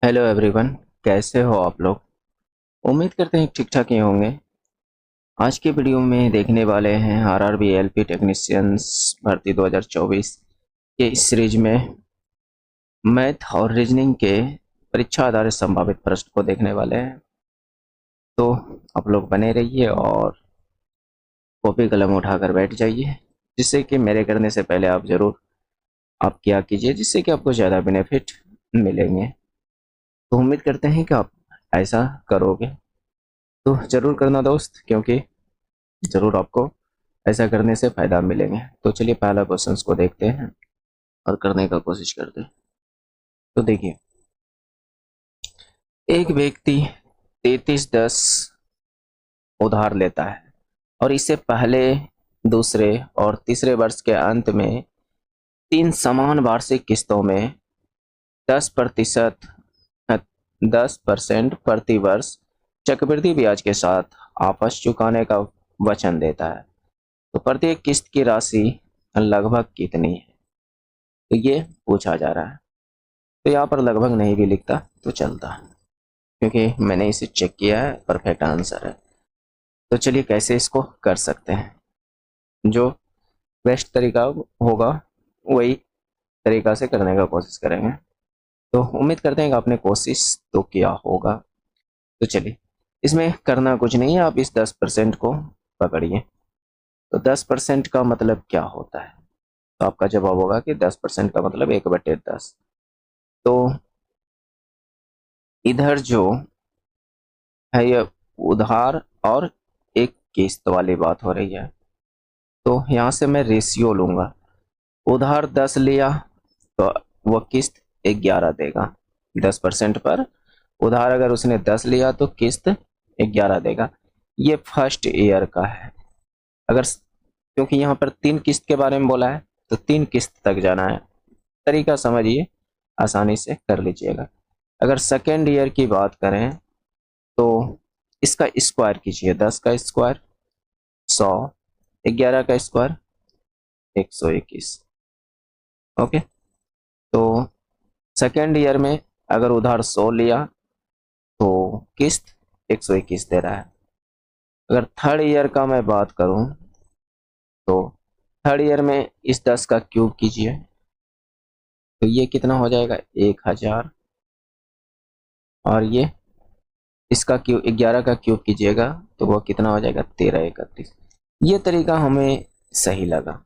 Hello everyone. कैसे हो आप लोग? उम्मीद करते हैं ठीक ठाक ही होंगे। आज के वीडियो में देखने वाले हैं आरआरबी एलपी टेक्नीशियंस भर्ती 2024 के इस सीरीज में मैथ और रीजनिंग के परीक्षा आधारित संभावित प्रश्न को देखने वाले हैं। तो आप लोग बने रहिए और कॉपी कलम उठाकर बैठ जाइए, जिससे कि मेरे करने से पहले आप क्या कीजिए जिससे कि आपको ज़्यादा बेनिफिट मिलेंगे। तो उम्मीद करते हैं कि आप ऐसा करोगे। तो ज़रूर करना दोस्त, क्योंकि ज़रूर आपको ऐसा करने से फ़ायदा मिलेंगे। तो चलिए पहला क्वेश्चंस को देखते हैं और करने का कोशिश करते हैं। तो देखिए, एक व्यक्ति 3310 उधार लेता है और इसे पहले, दूसरे और तीसरे वर्ष के अंत में तीन समान वार्षिक किस्तों में 10% 10% प्रति वर्ष चक्रवृद्धि ब्याज के साथ आपस चुकाने का वचन देता है। तो प्रत्येक किस्त की राशि लगभग कितनी है? तो ये पूछा जा रहा है। तो यहाँ पर लगभग नहीं भी लिखता तो चलता, क्योंकि मैंने इसे चेक किया है, परफेक्ट आंसर है। तो चलिए कैसे इसको कर सकते हैं। जो बेस्ट तरीका होगा वही तरीका से करने का कोशिश करेंगे। तो उम्मीद करते हैं कि आपने कोशिश तो किया होगा। तो चलिए, इसमें करना कुछ नहीं है, आप इस 10% को पकड़िए। तो 10% का मतलब क्या होता है? तो आपका जवाब होगा कि 10% का मतलब 1/10। तो इधर जो है ये उधार और एक किस्त वाली बात हो रही है। तो यहाँ से मैं रेशियो लूंगा। उधार 10 लिया तो वो किस्त 11 देगा। 10% पर उधार अगर उसने 10 लिया तो किस्त 11 देगा। ये फर्स्ट ईयर का है। अगर क्योंकि यहाँ पर 3 किस्त के बारे में बोला है तो 3 किस्त तक जाना है। तरीका समझिए, आसानी से कर लीजिएगा। अगर सेकेंड ईयर की बात करें तो इसका स्क्वायर कीजिए। 10 का स्क्वायर 100, 11 का स्क्वायर 121। ओके। तो सेकेंड ईयर में अगर उधार 100 लिया तो किस्त 121 दे रहा है। अगर थर्ड ईयर का मैं बात करूं तो थर्ड ईयर में इस 10 का क्यूब कीजिए तो ये कितना हो जाएगा 1000। और ये इसका क्यूब 11 का क्यूब कीजिएगा तो वो कितना हो जाएगा 1331। ये तरीका हमें सही लगा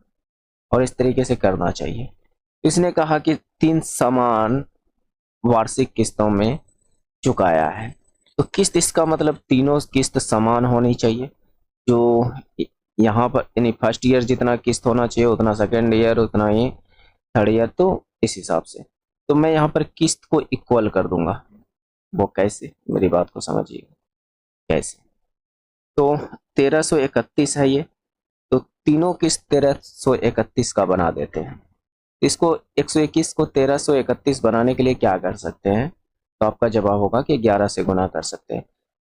और इस तरीके से करना चाहिए। इसने कहा कि 3 समान वार्षिक किस्तों में चुकाया है। तो किस्त, इसका मतलब तीनों किस्त समान होनी चाहिए। जो यहाँ पर यानी फर्स्ट ईयर जितना किस्त होना चाहिए उतना सेकेंड ईयर, उतना ही थर्ड ईयर। तो इस हिसाब से तो मैं यहाँ पर किस्त को इक्वल कर दूंगा। वो कैसे, मेरी बात को समझिए कैसे। तो 1331 है ये, तो तीनों किस्त 1331 का बना देते हैं। इसको 121 को 1331 बनाने के लिए क्या कर सकते हैं? तो आपका जवाब होगा कि 11 से गुना कर सकते हैं।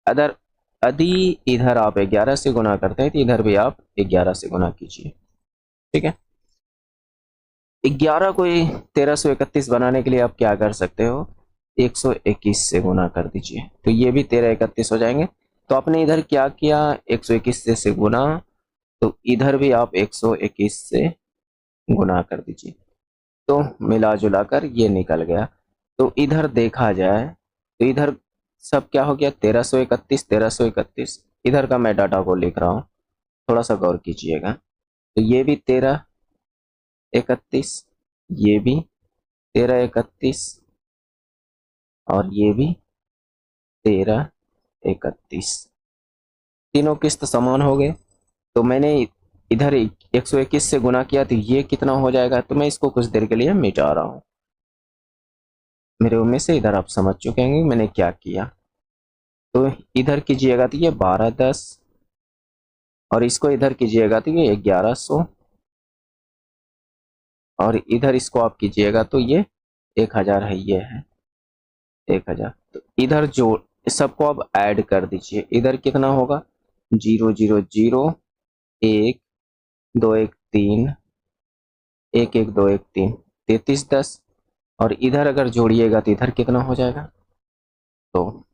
अगर यदि इधर आप 11 से गुना करते हैं तो इधर भी आप 11 से गुना कीजिए। ठीक है। 11 को 1331 बनाने के लिए आप क्या कर सकते हो? 121 से गुना कर दीजिए तो ये भी 1331 हो जाएंगे। तो आपने इधर क्या किया, 121 से गुना, तो इधर भी आप 121 से गुना कर दीजिए। तो मिला जुला कर ये निकल गया। तो इधर देखा जाए तो इधर सब क्या हो गया, 1331 1331। इधर का मैं डाटा को लिख रहा हूँ, थोड़ा सा गौर कीजिएगा। तो ये भी 1331, ये भी 1331 और ये भी 1331। तीनों किस्त समान हो गए। तो मैंने इधर 121 से गुना किया तो ये कितना हो जाएगा, तो मैं इसको कुछ देर के लिए मिटा रहा हूँ। मेरे उम्मीद से इधर आप समझ चुके हैं मैंने क्या किया। तो इधर कीजिएगा तो ये 1210 और इसको इधर कीजिएगा तो ये 1100 और इधर इसको आप कीजिएगा तो ये 1000 है, ये है 1000। तो इधर जो सबको आप ऐड कर दीजिए। इधर कितना होगा, 000 1 2 1 3 1 1 2 1 3 3310। और इधर अगर जोड़िएगा तो इधर कितना हो जाएगा, तो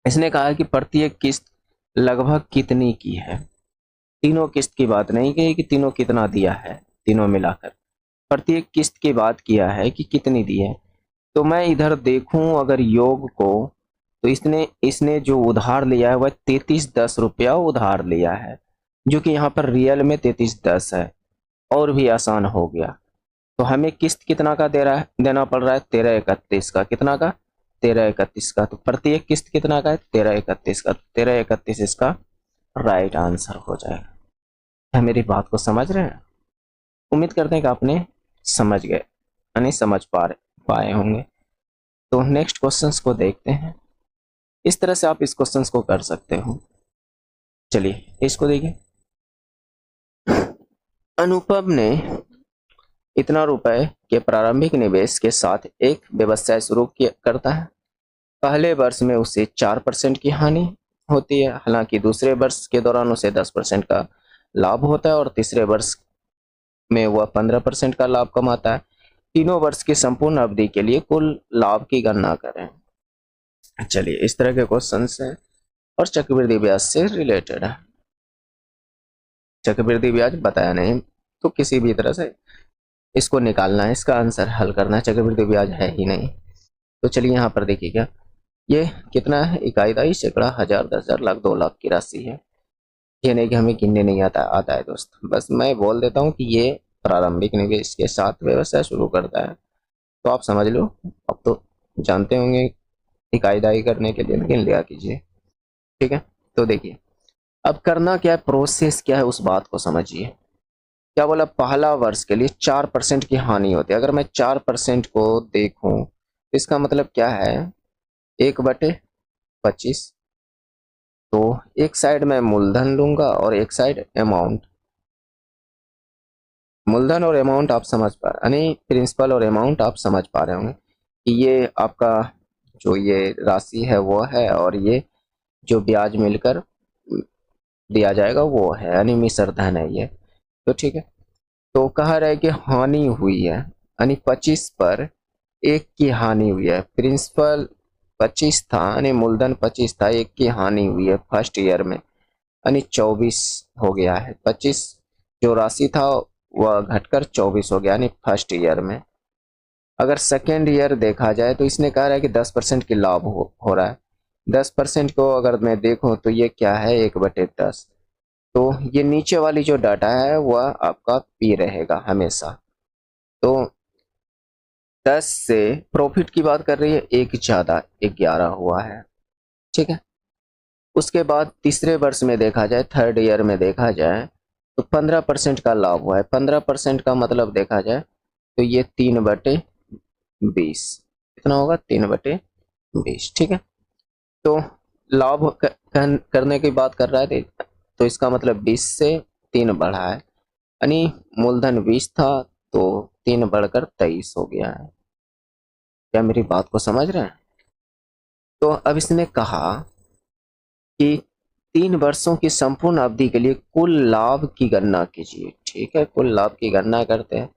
इसने कहा कि प्रत्येक किस्त लगभग कितनी की है। तीनों किस्त की बात नहीं की कि तीनों कितना दिया है, तीनों मिलाकर प्रत्येक किस्त की बात किया है कि कितनी दी है। तो मैं इधर देखूं अगर योग को, तो इसने इसने जो उधार लिया है वह 3310 रुपया उधार लिया है, जो कि यहाँ पर रियल में 3310 है। और भी आसान हो गया। तो हमें किस्त कितना का देना पड़ रहा है, 1331 का। कितना का, 1331 का। तो प्रत्येक किस्त कितना का है, 1331 का। 1331 इसका राइट आंसर हो जाएगा। क्या मेरी बात को समझ रहे हैं? उम्मीद करते हैं कि आपने समझ गए, यानी समझ पाए होंगे। तो नेक्स्ट क्वेश्चंस को देखते हैं। इस तरह से आप इस क्वेश्चंस को कर सकते हो। चलिए इसको देखिए। अनुपम ने इतना रुपए के प्रारंभिक निवेश के साथ एक व्यवसाय शुरू करता है। पहले वर्ष में उसे 4% की हानि होती है, हालांकि दूसरे वर्ष के दौरान उसे 10% का लाभ होता है और तीसरे वर्ष में वह 15% का लाभ कमाता है। तीनों वर्ष की संपूर्ण अवधि के लिए कुल लाभ की गणना करें। चलिए इस तरह के क्वेश्चन हैं और चक्रवृद्धि ब्याज से रिलेटेड है। चक्रवृद्धि ब्याज बताया नहीं, तो किसी भी तरह से इसको निकालना है, इसका आंसर हल करना है। चक्रवृद्धि ब्याज है ही नहीं। तो चलिए यहाँ पर देखिए क्या ये कितना है, इकाईदाई, सैकड़ा, हजार, 10,000, लाख, 2 लाख की राशि है। ये नहीं कि हमें गिनने नहीं आता है दोस्त। बस मैं बोल देता हूँ कि ये प्रारंभिक निवेश के साथ व्यवसाय शुरू करता है, तो आप समझ लो। अब तो जानते होंगे, इकाईदाई करने के लिए गिन लिया कीजिए। ठीक है, तो देखिए अब करना क्या है, प्रोसेस क्या है, उस बात को समझिए। क्या बोला, पहला वर्ष के लिए 4% की हानि होती है। अगर मैं 4% को देखूं तो इसका मतलब क्या है, 1/25। तो एक साइड में मूलधन लूंगा और एक साइड अमाउंट। मूलधन और अमाउंट आप समझ पा रहे, यानी प्रिंसिपल और अमाउंट आप समझ पा रहे होंगे कि ये आपका जो ये राशि है वो है, और ये जो ब्याज मिलकर दिया जाएगा वो है, यानी मिश्र धन है ये। तो ठीक है, तो कह रहा है कि हानि हुई है, यानी 25 पर 1 की हानि हुई है। प्रिंसिपल 25 था, यानी मूलधन 25 था, 1 की हानि हुई है फर्स्ट ईयर में, यानी 24 हो गया है। 25 जो राशि था वह घटकर 24 हो गया, यानी फर्स्ट ईयर में। अगर सेकेंड ईयर देखा जाए तो इसने कहा है कि 10% की लाभ हो रहा है। 10% को अगर मैं देखूं तो ये क्या है, 1/10। तो ये नीचे वाली जो डाटा है वह आपका पी रहेगा हमेशा। तो 10 से प्रॉफिट की बात कर रही है, एक ज्यादा 11 हुआ है। ठीक है, उसके बाद तीसरे वर्ष में देखा जाए, थर्ड ईयर में देखा जाए तो 15% का लाभ हुआ है। 15% का मतलब देखा जाए तो ये 3/20 कितना होगा, 3/20। ठीक है, तो लाभ करने की बात कर रहा है, तो इसका मतलब 20 से 3 बढ़ा है, यानी मूलधन 20 था तो 3 बढ़कर 23 हो गया है। क्या मेरी बात को समझ रहे हैं? तो अब इसने कहा कि 3 वर्षों की संपूर्ण अवधि के लिए कुल लाभ की गणना कीजिए। ठीक है, कुल लाभ की गणना करते हैं।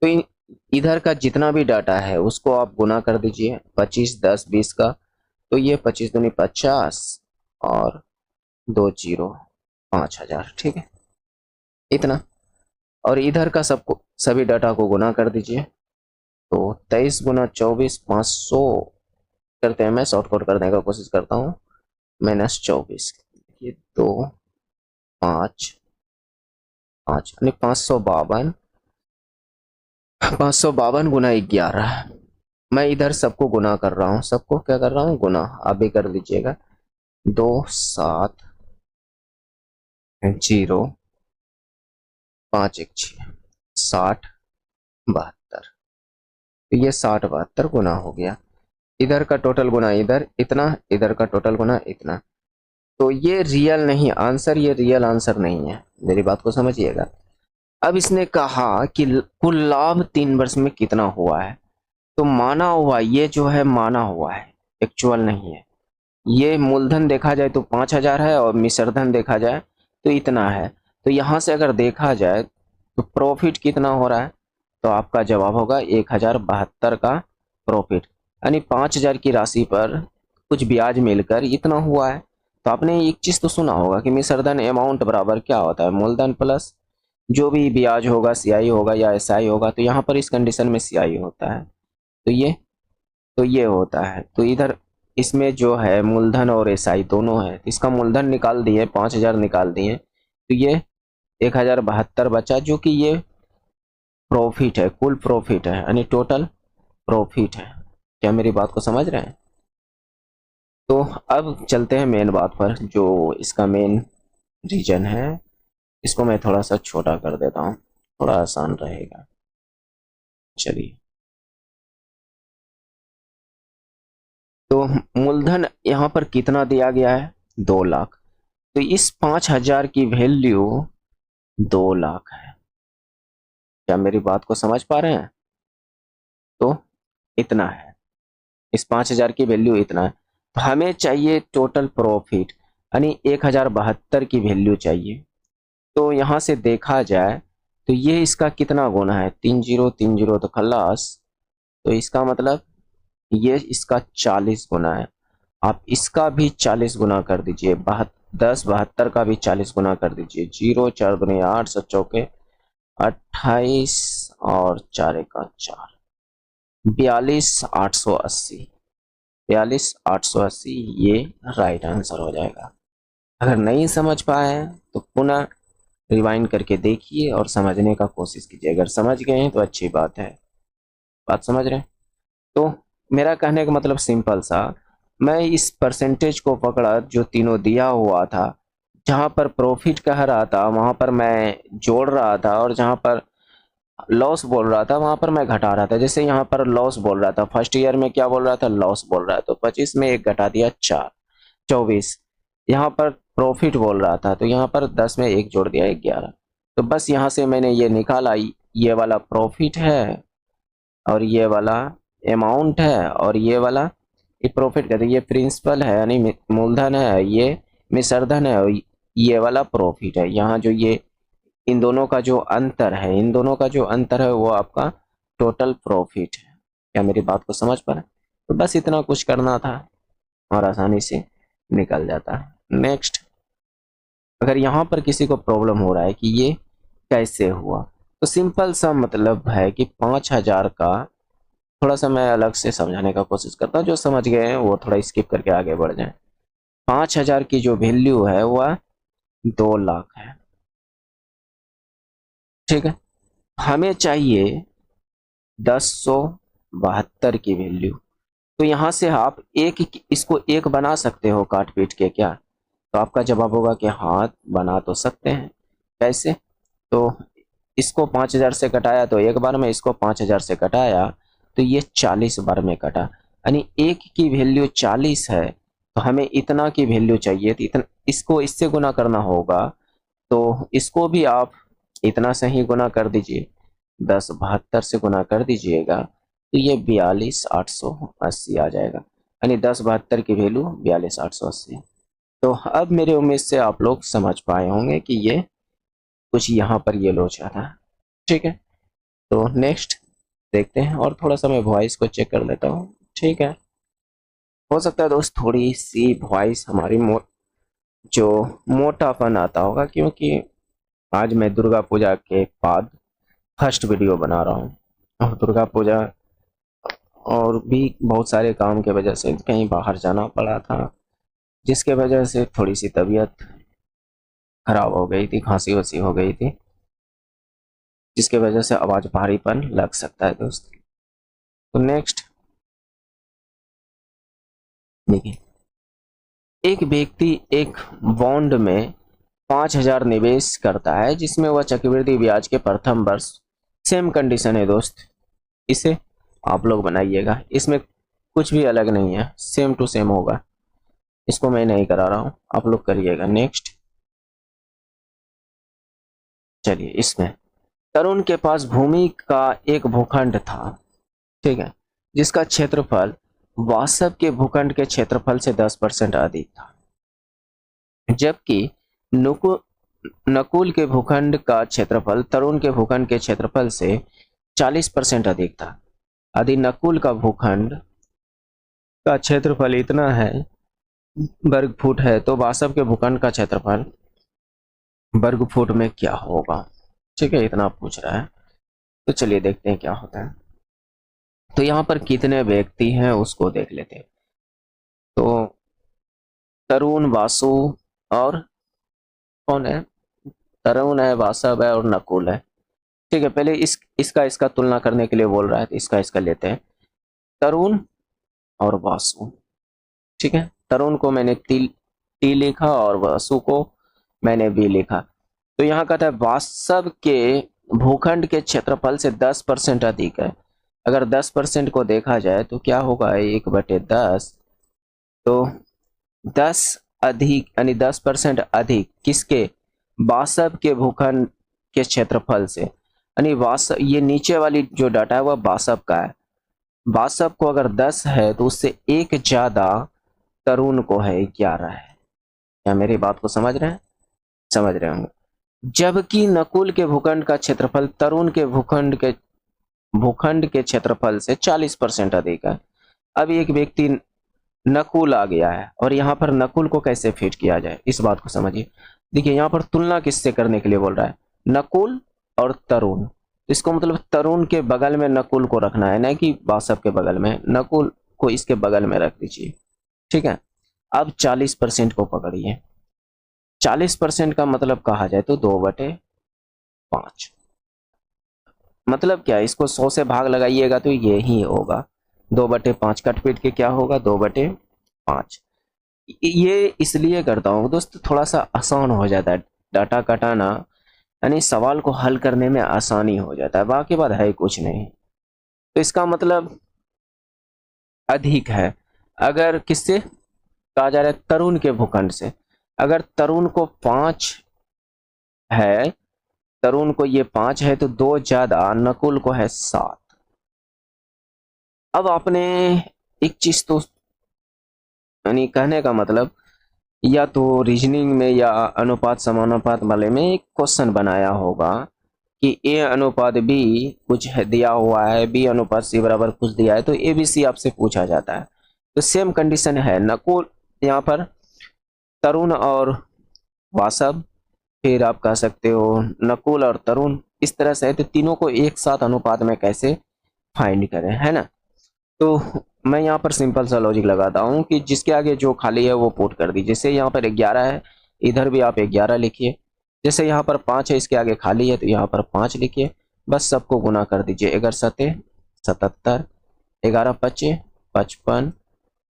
तो इधर का जितना भी डाटा है उसको आप गुना कर दीजिए, 25, 10, 20 का। तो ये 25 दूनी 50 और 2 जीरो 5,000। ठीक है, इतना। और इधर का सबको सभी डाटा को गुना कर दीजिए। तो 23 गुना 24, 500 करते हैं। मैं शॉर्टकट करने का कोशिश करता हूँ, -24। ये 2, 5, 5 यानी 552। 552 गुना 11। मैं इधर सबको गुना कर रहा हूँ, सबको क्या कर रहा हूँ, गुना। आप भी कर लीजिएगा। 2, 7, 0, 5, 1, 6, 60, 72। तो ये 60, 72 गुना हो गया। इधर का टोटल गुना इधर इतना, इधर का टोटल गुना इतना। तो ये रियल नहीं आंसर, ये रियल आंसर नहीं है, मेरी बात को समझिएगा। अब इसने कहा कि कुल लाभ 3 वर्ष में कितना हुआ है, तो माना हुआ, ये जो है माना हुआ है, एक्चुअल नहीं है। ये मूलधन देखा जाए तो 5,000 है और मिश्रधन देखा जाए तो इतना है। तो यहाँ से अगर देखा जाए तो प्रॉफिट कितना हो रहा है, तो आपका जवाब होगा 1,072 का प्रॉफिट, यानी 5,000 की राशि पर कुछ ब्याज मिलकर इतना हुआ है। तो आपने एक चीज तो सुना होगा कि मिश्रधन अमाउंट बराबर क्या होता है, मूलधन प्लस जो भी ब्याज होगा, सीआई होगा या एसआई होगा। तो यहाँ पर इस कंडीशन में सीआई होता है, तो ये होता है। तो इधर इसमें जो है मूलधन और एसआई दोनों है। इसका मूलधन निकाल दिए, 5,000 निकाल दिए, तो ये 1,072 बचा, जो कि ये प्रॉफिट है, कुल प्रॉफिट है, यानी टोटल प्रॉफिट है। क्या मेरी बात को समझ रहे हैं? तो अब चलते हैं मेन बात पर, जो इसका मेन रीजन है। इसको मैं थोड़ा सा छोटा कर देता हूँ, थोड़ा आसान रहेगा। चलिए, तो मूलधन यहाँ पर कितना दिया गया है, 2 लाख। तो इस 5,000 की वैल्यू 2 लाख है। क्या मेरी बात को समझ पा रहे हैं? तो इतना है, इस 5,000 की वैल्यू इतना है। तो हमें चाहिए टोटल प्रॉफिट, यानी 1,072 की वैल्यू चाहिए। तो यहाँ से देखा जाए तो ये इसका कितना गुना है, 3030 तो खल्लास। तो इसका मतलब ये इसका 40 गुना है। आप इसका भी 40 गुना कर दीजिए, 10 72 का भी 40 गुना कर दीजिए। 0 4 दूनी 8, 7 चौके 28 और 4 एका 4, 42,880। 42,880 ये राइट आंसर हो जाएगा। अगर नहीं समझ पाए तो पुनः रिवाइंड करके देखिए और समझने का कोशिश कीजिए। अगर समझ गए हैं तो अच्छी बात है। बात समझ रहे हैं? तो मेरा कहने का मतलब सिंपल सा, मैं इस परसेंटेज को पकड़ा जो तीनों दिया हुआ था, जहां पर प्रॉफिट कह रहा था वहां पर मैं जोड़ रहा था, और जहां पर लॉस बोल रहा था वहां पर मैं घटा रहा था। जैसे यहाँ पर लॉस बोल रहा था, फर्स्ट ईयर में क्या बोल रहा था, लॉस बोल रहा था, तो 25 में 1 घटा दिया 4, 24। यहाँ पर प्रॉफिट बोल रहा था, तो यहाँ पर 10 में 1 जोड़ दिया 11। तो बस यहाँ से मैंने ये निकाला, ये वाला प्रॉफिट है और ये वाला अमाउंट है, और ये वाला ये प्रॉफिट कहते हैं, ये प्रिंसिपल है यानी मूलधन है, ये मिश्रधन है, और ये वाला प्रॉफिट है। यहाँ जो ये इन दोनों का जो अंतर है, इन दोनों का जो अंतर है वो आपका टोटल प्रॉफिट है। क्या मेरी बात को समझ पा रहे? तो बस इतना कुछ करना था और आसानी से निकल जाता है। नेक्स्ट, अगर यहाँ पर किसी को प्रॉब्लम हो रहा है कि ये कैसे हुआ, तो सिंपल सा मतलब है कि 5,000 का, थोड़ा सा मैं अलग से समझाने का कोशिश करता हूँ, जो समझ गए हैं वो थोड़ा स्किप करके आगे बढ़ जाएं। 5,000 की जो वैल्यू है वह 2 लाख है, ठीक है। हमें चाहिए 10,172 की वैल्यू। तो यहाँ से आप इसको एक बना सकते हो काट पीट के क्या? तो आपका जवाब होगा कि हाँ बना तो सकते हैं। कैसे? तो इसको 5,000 से कटाया तो एक बार में, इसको 5,000 से कटाया तो ये 40 बार में कटा, यानी एक की वैल्यू 40 है। तो हमें इतना की वैल्यू चाहिए, तो इतना इसको इससे गुना करना होगा। तो इसको भी आप इतना से ही गुना कर दीजिए, 10,72 से गुना कर दीजिएगा, तो ये 42,880 आ जाएगा, यानी 10,72 की वैल्यू 42,880। तो अब मेरे उम्मीद से आप लोग समझ पाए होंगे कि ये कुछ यहाँ पर ये लोचा था, ठीक है। तो नेक्स्ट देखते हैं, और थोड़ा सा मैं वॉइस को चेक कर लेता हूँ, ठीक है। हो सकता है दोस्त थोड़ी सी वॉइस हमारी जो मोटापन आता होगा, क्योंकि आज मैं दुर्गा पूजा के बाद फर्स्ट वीडियो बना रहा हूँ, और दुर्गा पूजा और भी बहुत सारे काम के वजह से कहीं बाहर जाना पड़ा था, जिसके वजह से थोड़ी सी तबीयत खराब हो गई थी, खांसी वासी हो गई थी, जिसके वजह से आवाज भारीपन लग सकता है दोस्त। तो नेक्स्ट देखिए, एक व्यक्ति एक बॉन्ड में 5,000 निवेश करता है, जिसमें वह चक्रवृद्धि ब्याज के प्रथम वर्ष, सेम कंडीशन है दोस्त, इसे आप लोग बनाइएगा, इसमें कुछ भी अलग नहीं है, सेम टू सेम होगा। इसको मैं नहीं करा रहा हूं, आप लोग करिएगा। नेक्स्ट चलिए, इसमें तरुण के पास भूमि का एक भूखंड था, ठीक है, जिसका क्षेत्रफल वास्तव के भूखंड के क्षेत्रफल से 10% अधिक था, जबकि नकुल के भूखंड का क्षेत्रफल तरुण के भूखंड के क्षेत्रफल से 40% अधिक था। यदि नकुल का भूखंड का क्षेत्रफल इतना है वर्ग फुट है, तो बासव के भूखंड का क्षेत्रफल वर्ग फुट में क्या होगा। ठीक है, इतना पूछ रहा है, तो चलिए देखते हैं क्या होता है। तो यहाँ पर कितने व्यक्ति हैं उसको देख लेते हैं। तो तरुण, वासु और कौन है, तरुण है, वासव है और नकुल है। ठीक है, पहले इसका तुलना करने के लिए बोल रहा है, तो इसका लेते हैं, तरुण और वासु। ठीक है, तरुण को मैंने टी लिखा और वासु को मैंने बी लिखा। तो यहाँ कहता है वास्तव के भूखंड के क्षेत्रफल से 10% अधिक है। अगर 10% को देखा जाए तो क्या होगा, 1/10। तो 10 अधिक यानी 10% अधिक किसके, वास्तव के भूखंड के क्षेत्रफल से, यानी वास्तव, ये नीचे वाली जो डाटा है वह वास्तव का है। वास्तव को अगर 10 है तो उससे एक ज्यादा तरुण को है, 11 है। क्या मेरी बात को समझ रहे हैं, समझ रहे होंगे। जबकि नकुल के भूखंड का क्षेत्रफल तरुण के भूखंड के क्षेत्रफल से 40% अधिक है। अब एक व्यक्ति नकुल आ गया है और यहाँ पर नकुल को कैसे फिट किया जाए, इस बात को समझिए। देखिए यहाँ पर तुलना किससे करने के लिए बोल रहा है, नकुल और तरुण। इसको मतलब तरुण के बगल में नकुल को रखना है, ना कि वासव के बगल में। नकुल को इसके बगल में रख दीजिए। ठीक है, अब 40% को पकड़िए। 40% का मतलब कहा जाए तो 2/5। मतलब क्या, इसको 100 से भाग लगाइएगा तो ये ही होगा, 2/5 कट पीट के क्या होगा, 2/5। ये इसलिए करता हूँ दोस्त, थोड़ा सा आसान हो जाता है डाटा कटाना, यानी सवाल को हल करने में आसानी हो जाता है, बाकी बात है कुछ नहीं। तो इसका मतलब अधिक है। अगर किससे कहा जा रहा है, तरुण के भूखंड से। अगर तरुण को 5 है, तरुण को ये 5 है, तो 2 ज्यादा नकुल को है 7। अब आपने एक चीज तो, यानी कहने का मतलब, या तो रीजनिंग में या अनुपात समानुपात वाले में एक क्वेश्चन बनाया होगा कि ए अनुपात बी कुछ है दिया हुआ है, बी अनुपात सी बराबर कुछ दिया है, तो ए बी सी आपसे पूछा जाता है। तो सेम कंडीशन है, नकुल यहाँ पर तरुण और वासव, फिर आप कह सकते हो नकुल और तरुण, इस तरह से है। तो तीनों को एक साथ अनुपात में कैसे फाइंड करें, है ना। तो मैं यहाँ पर सिंपल सा लॉजिक लगाता हूँ कि जिसके आगे जो खाली है वो पुट कर दीजिए। जैसे यहाँ पर 11 है, इधर भी आप 11 लिखिए। जैसे यहाँ पर 5 है, इसके आगे खाली है, तो यहाँ पर 5 लिखिए। बस सबको गुना कर दीजिए, 11 सते 77, 11 पचे 55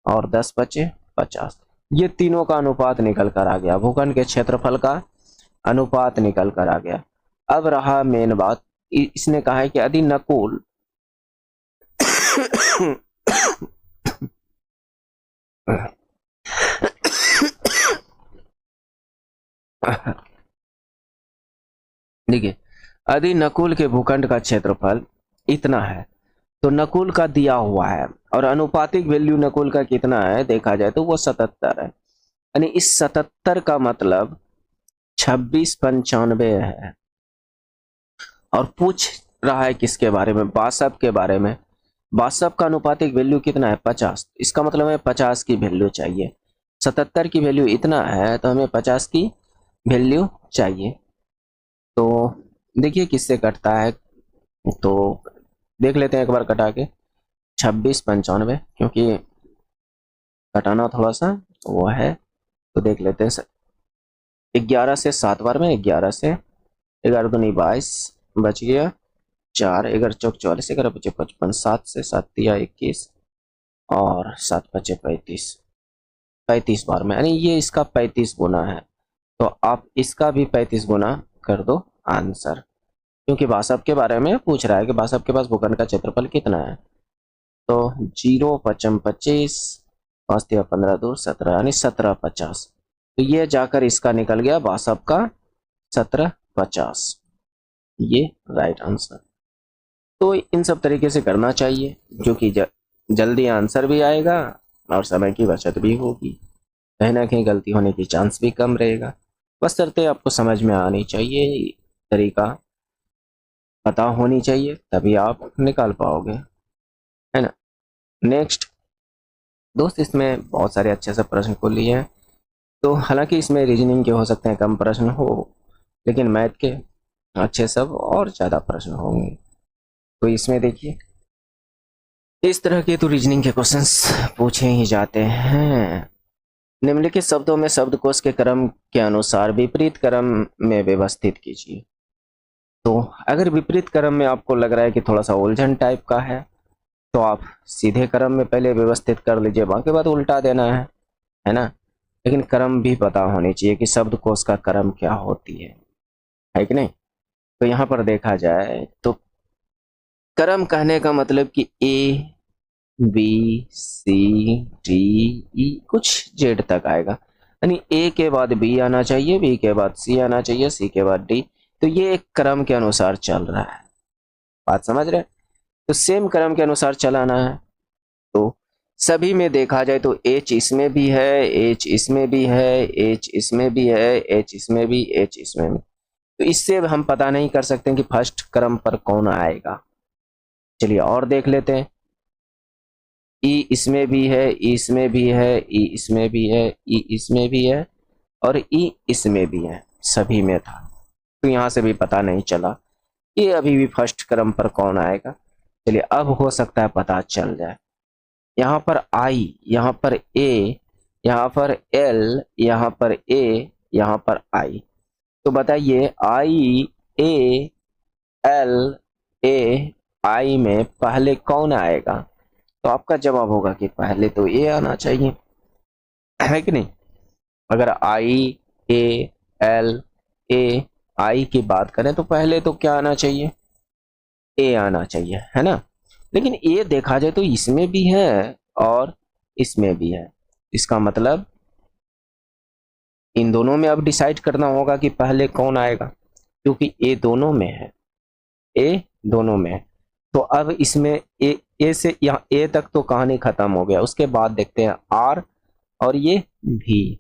और 10 पचे 50। ये तीनों का अनुपात निकल कर आ गया, भूखंड के क्षेत्रफल का अनुपात निकल कर आ गया। अब रहा मेन बात, इसने कहा है कि यदि नकुल देखिए, यदि नकुल के भूखंड का क्षेत्रफल इतना है, तो नकुल का दिया हुआ है और अनुपातिक वैल्यू नकुल का कितना है देखा जाए तो वो 77 है। यानी इस 77 का मतलब 2695 है। और पूछ रहा है किसके बारे में, वासव के बारे में। वासव का अनुपातिक वैल्यू कितना है, 50। इसका मतलब हमें 50 की वैल्यू चाहिए। 77 की वैल्यू इतना है तो हमें 50 की वैल्यू चाहिए। तो देखिए किससे कटता है, तो देख लेते हैं एक बार कटा के। 2695, क्योंकि कटाना थोड़ा सा वो है, तो देख लेते हैं। 11 से 7 बार में, 11 से 11 दूनी 22 बच गया, 4 11 चौक 44, 11 बचे 55, 7 से 7 दिया 21 और 7 बचे 35। 35 बार में, यानी ये इसका 35 गुना है। तो आप इसका भी 35 गुना कर दो आंसर, क्योंकि वासव के बारे में पूछ रहा है कि वासव के पास भूखंड का क्षेत्रफल कितना है। तो 0 पचम 25, 5 दिया 15 दूर 17, यानी 1750। तो ये जाकर इसका निकल गया वासव का 1750, ये राइट आंसर। तो इन सब तरीके से करना चाहिए, जो कि जल्दी आंसर भी आएगा और समय की बचत भी होगी, कहीं ना कहीं गलती होने की चांस भी कम रहेगा। बस शर्तें आपको समझ में आनी चाहिए, तरीका पता होनी चाहिए, तभी आप निकाल पाओगे, है ना। नेक्स्ट दोस्त इसमें बहुत सारे अच्छे से प्रश्न को लिए हैं। तो हालांकि इसमें रीजनिंग के हो सकते हैं कम प्रश्न हो, लेकिन मैथ के अच्छे सब और ज़्यादा प्रश्न होंगे। तो इसमें देखिए इस तरह के तो रीजनिंग के क्वेश्चंस पूछे ही जाते हैं। निम्नलिखित शब्दों में शब्दकोश के क्रम के अनुसार विपरीत क्रम में व्यवस्थित कीजिए। तो अगर विपरीत क्रम में आपको लग रहा है कि थोड़ा सा उलझन टाइप का है, तो आप सीधे क्रम में पहले व्यवस्थित कर लीजिए, बाकी बात उल्टा देना है ना। लेकिन क्रम भी पता होनी चाहिए कि शब्दकोश का क्रम क्या होती है कि नहीं। तो यहाँ पर देखा जाए तो क्रम कहने का मतलब कि A B C D E कुछ जेड तक आएगा, यानी ए के बाद बी आना चाहिए, बी के बाद सी आना चाहिए, सी के बाद डी। तो ये एक क्रम के अनुसार चल रहा है, बात समझ रहे हैं। तो सेम क्रम के अनुसार चलाना है। तो सभी में देखा जाए तो एच इसमें भी है, एच इसमें भी है, एच इसमें भी है, एच इसमें भी, एच इसमें भी। तो इससे हम पता नहीं कर सकते कि फर्स्ट क्रम पर कौन आएगा। चलिए और देख लेते हैं। ई इसमें भी है, ई इसमें भी है, ई इसमें भी है, ई इसमें भी है और ई इसमें भी है, सभी में था। तो यहाँ से भी पता नहीं चला कि अभी भी फर्स्ट क्रम पर कौन आएगा। चलिए अब हो सकता है पता चल जाए। यहाँ पर आई, यहाँ पर ए, यहाँ पर एल, यहाँ पर ए, यहाँ पर आई। तो बताइए आई ए एल ए आई में पहले कौन आएगा। तो आपका जवाब होगा कि पहले तो ए आना चाहिए, है कि नहीं। अगर आई ए एल ए आई की बात करें तो पहले तो क्या आना चाहिए, ए आना चाहिए, है ना। लेकिन ए देखा जाए तो इसमें भी है और इसमें भी है। इसका मतलब इन दोनों में अब डिसाइड करना होगा कि पहले कौन आएगा, क्योंकि ए दोनों में है, ए दोनों में है। तो अब इसमें ए से यहाँ ए तक तो कहानी खत्म हो गया। उसके बाद देखते हैं आर और ये भी।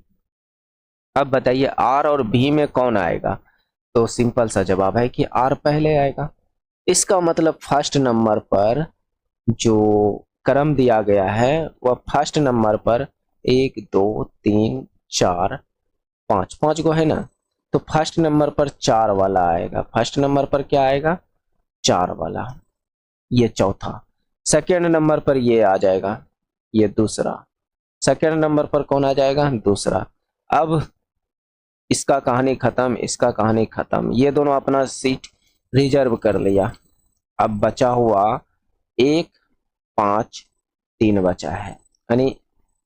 अब बताइए आर और भी में कौन आएगा। तो सिंपल सा जवाब है कि आर पहले आएगा। इसका मतलब फर्स्ट नंबर पर जो क्रम दिया गया है वह फर्स्ट नंबर पर 1 2 3 4 5 5 को है ना। तो फर्स्ट नंबर पर 4 वाला आएगा। फर्स्ट नंबर पर क्या आएगा, 4 वाला, ये चौथा। सेकेंड नंबर पर ये आ जाएगा, ये दूसरा। सेकेंड नंबर पर कौन आ जाएगा, दूसरा। अब इसका कहानी खत्म, इसका कहानी खत्म। ये दोनों अपना सीट रिजर्व कर लिया। अब बचा हुआ 1 5 3 बचा है, यानी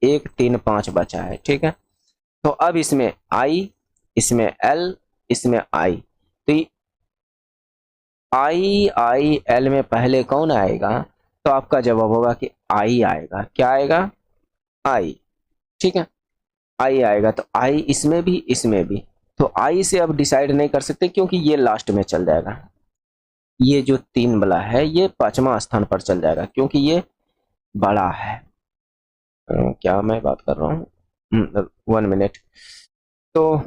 1 3 5 बचा है, ठीक है। तो अब इसमें आई, इसमें एल, इसमें आई। तो आई आई एल में पहले कौन आएगा। तो आपका जवाब होगा कि आई आएगा। क्या आएगा, आई, ठीक है, आई आएगा। तो आई इसमें भी, इसमें भी। तो आई से अब डिसाइड नहीं कर सकते क्योंकि ये लास्ट में चल जाएगा। ये जो 3 वाला है ये 5वां स्थान पर चल जाएगा क्योंकि ये बड़ा है। क्या मैं बात कर रहा हूँ, 1 मिनट। तो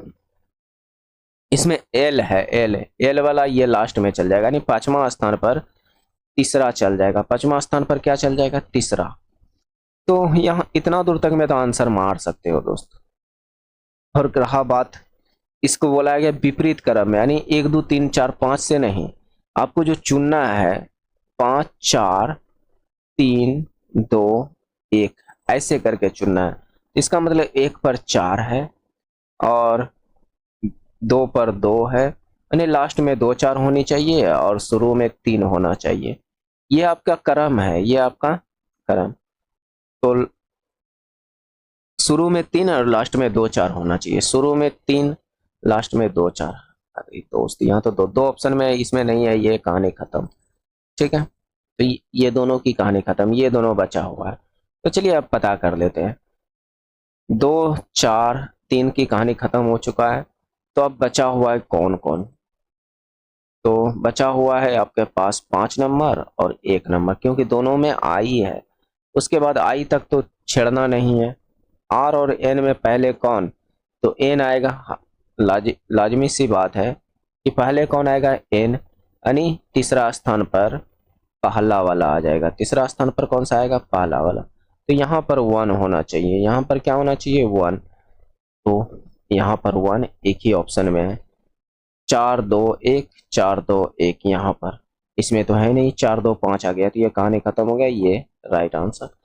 इसमें एल है, एल वाला ये लास्ट में चल जाएगा, यानी 5वां स्थान पर तीसरा चल जाएगा। 5वां स्थान पर क्या चल जाएगा, तीसरा। तो यहाँ इतना दूर तक में तो आंसर मार सकते हो दोस्त। और रहा बात, इसको बोला गया विपरीत क्रम में, यानी 1 2 3 4 5 से नहीं, आपको जो चुनना है 5 4 3 2 1 ऐसे करके चुनना है। इसका मतलब 1 पर 4 है और 2 पर 2 है, यानी लास्ट में 2 4 होनी चाहिए और शुरू में 3 होना चाहिए। ये आपका क्रम है, ये आपका क्रम। तो शुरू में 3 और लास्ट में 2 4 होना चाहिए। शुरू में 3, लास्ट में 2 4। अरे दोस्त यहाँ तो दो ऑप्शन में इसमें नहीं है, ये कहानी खत्म, ठीक है। तो ये दोनों की कहानी खत्म, ये दोनों बचा हुआ है। तो चलिए अब पता कर लेते हैं। 2 4 3 की कहानी खत्म हो चुका है। तो अब बचा हुआ है कौन कौन। तो बचा हुआ है आपके पास 5 नंबर और 1 नंबर, क्योंकि दोनों में आई है। उसके बाद आई तक तो छेड़ना नहीं है। आर और एन में पहले कौन, तो एन आएगा। लाजमी सी बात है कि पहले कौन आएगा, एन, यानी तीसरा स्थान पर पहला वाला आ जाएगा। तीसरा स्थान पर कौन सा आएगा, पहला वाला। तो यहाँ पर 1 होना चाहिए, यहाँ पर क्या होना चाहिए 1, तो यहाँ पर 1 एक ही ऑप्शन में है, 4 2 1 4 2 1 यहाँ पर, इसमें तो है नहीं, 4 2 5 आ गया, तो ये कहानी खत्म हो गया, ये राइट आंसर।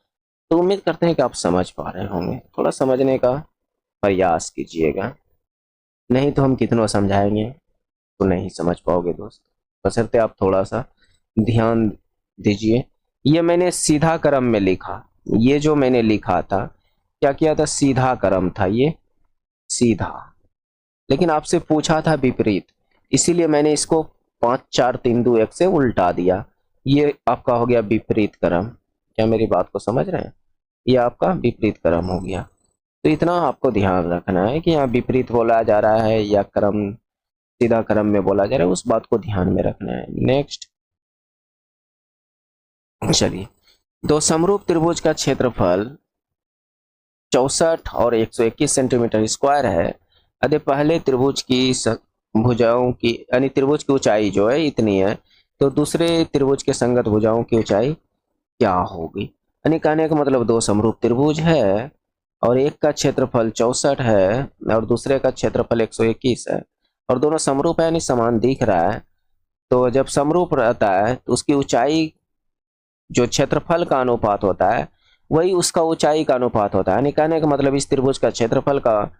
तो उम्मीद करते हैं कि आप समझ पा रहे होंगे, थोड़ा समझने का प्रयास कीजिएगा, नहीं तो हम कितना समझाएंगे तो नहीं समझ पाओगे दोस्त, बशर्ते आप थोड़ा सा ध्यान दीजिए। ये मैंने सीधा क्रम में लिखा, ये जो मैंने लिखा था क्या किया था, सीधा क्रम था ये, सीधा, लेकिन आपसे पूछा था विपरीत, इसीलिए मैंने इसको 5 4 3 2 1 से उल्टा दिया, ये आपका हो गया विपरीत क्रम। क्या मेरी बात को समझ रहे हैं, ये आपका विपरीत क्रम हो गया। तो इतना आपको ध्यान रखना है कि यहाँ विपरीत बोला जा रहा है या क्रम सीधा क्रम में बोला जा रहा है, उस बात को ध्यान में रखना है। नेक्स्ट चलिए, दो समरूप त्रिभुज का क्षेत्रफल 64 और 121 सेंटीमीटर स्क्वायर है, यदि पहले त्रिभुज की भुजाओं की यानी त्रिभुज की ऊंचाई जो है इतनी है, तो दूसरे त्रिभुज के संगत भुजाओं की ऊंचाई क्या होगी। यानी कहने का मतलब दो समरूप त्रिभुज है और एक का क्षेत्रफल 64 है और दूसरे का क्षेत्रफल 121 है, और दोनों समरूप है यानी समान दिख रहा है, तो जब समरूप रहता है तो उसकी ऊंचाई जो क्षेत्रफल का अनुपात होता है वही उसका ऊंचाई का अनुपात होता है। यानी कहने का मतलब इस त्रिभुज का क्षेत्रफल का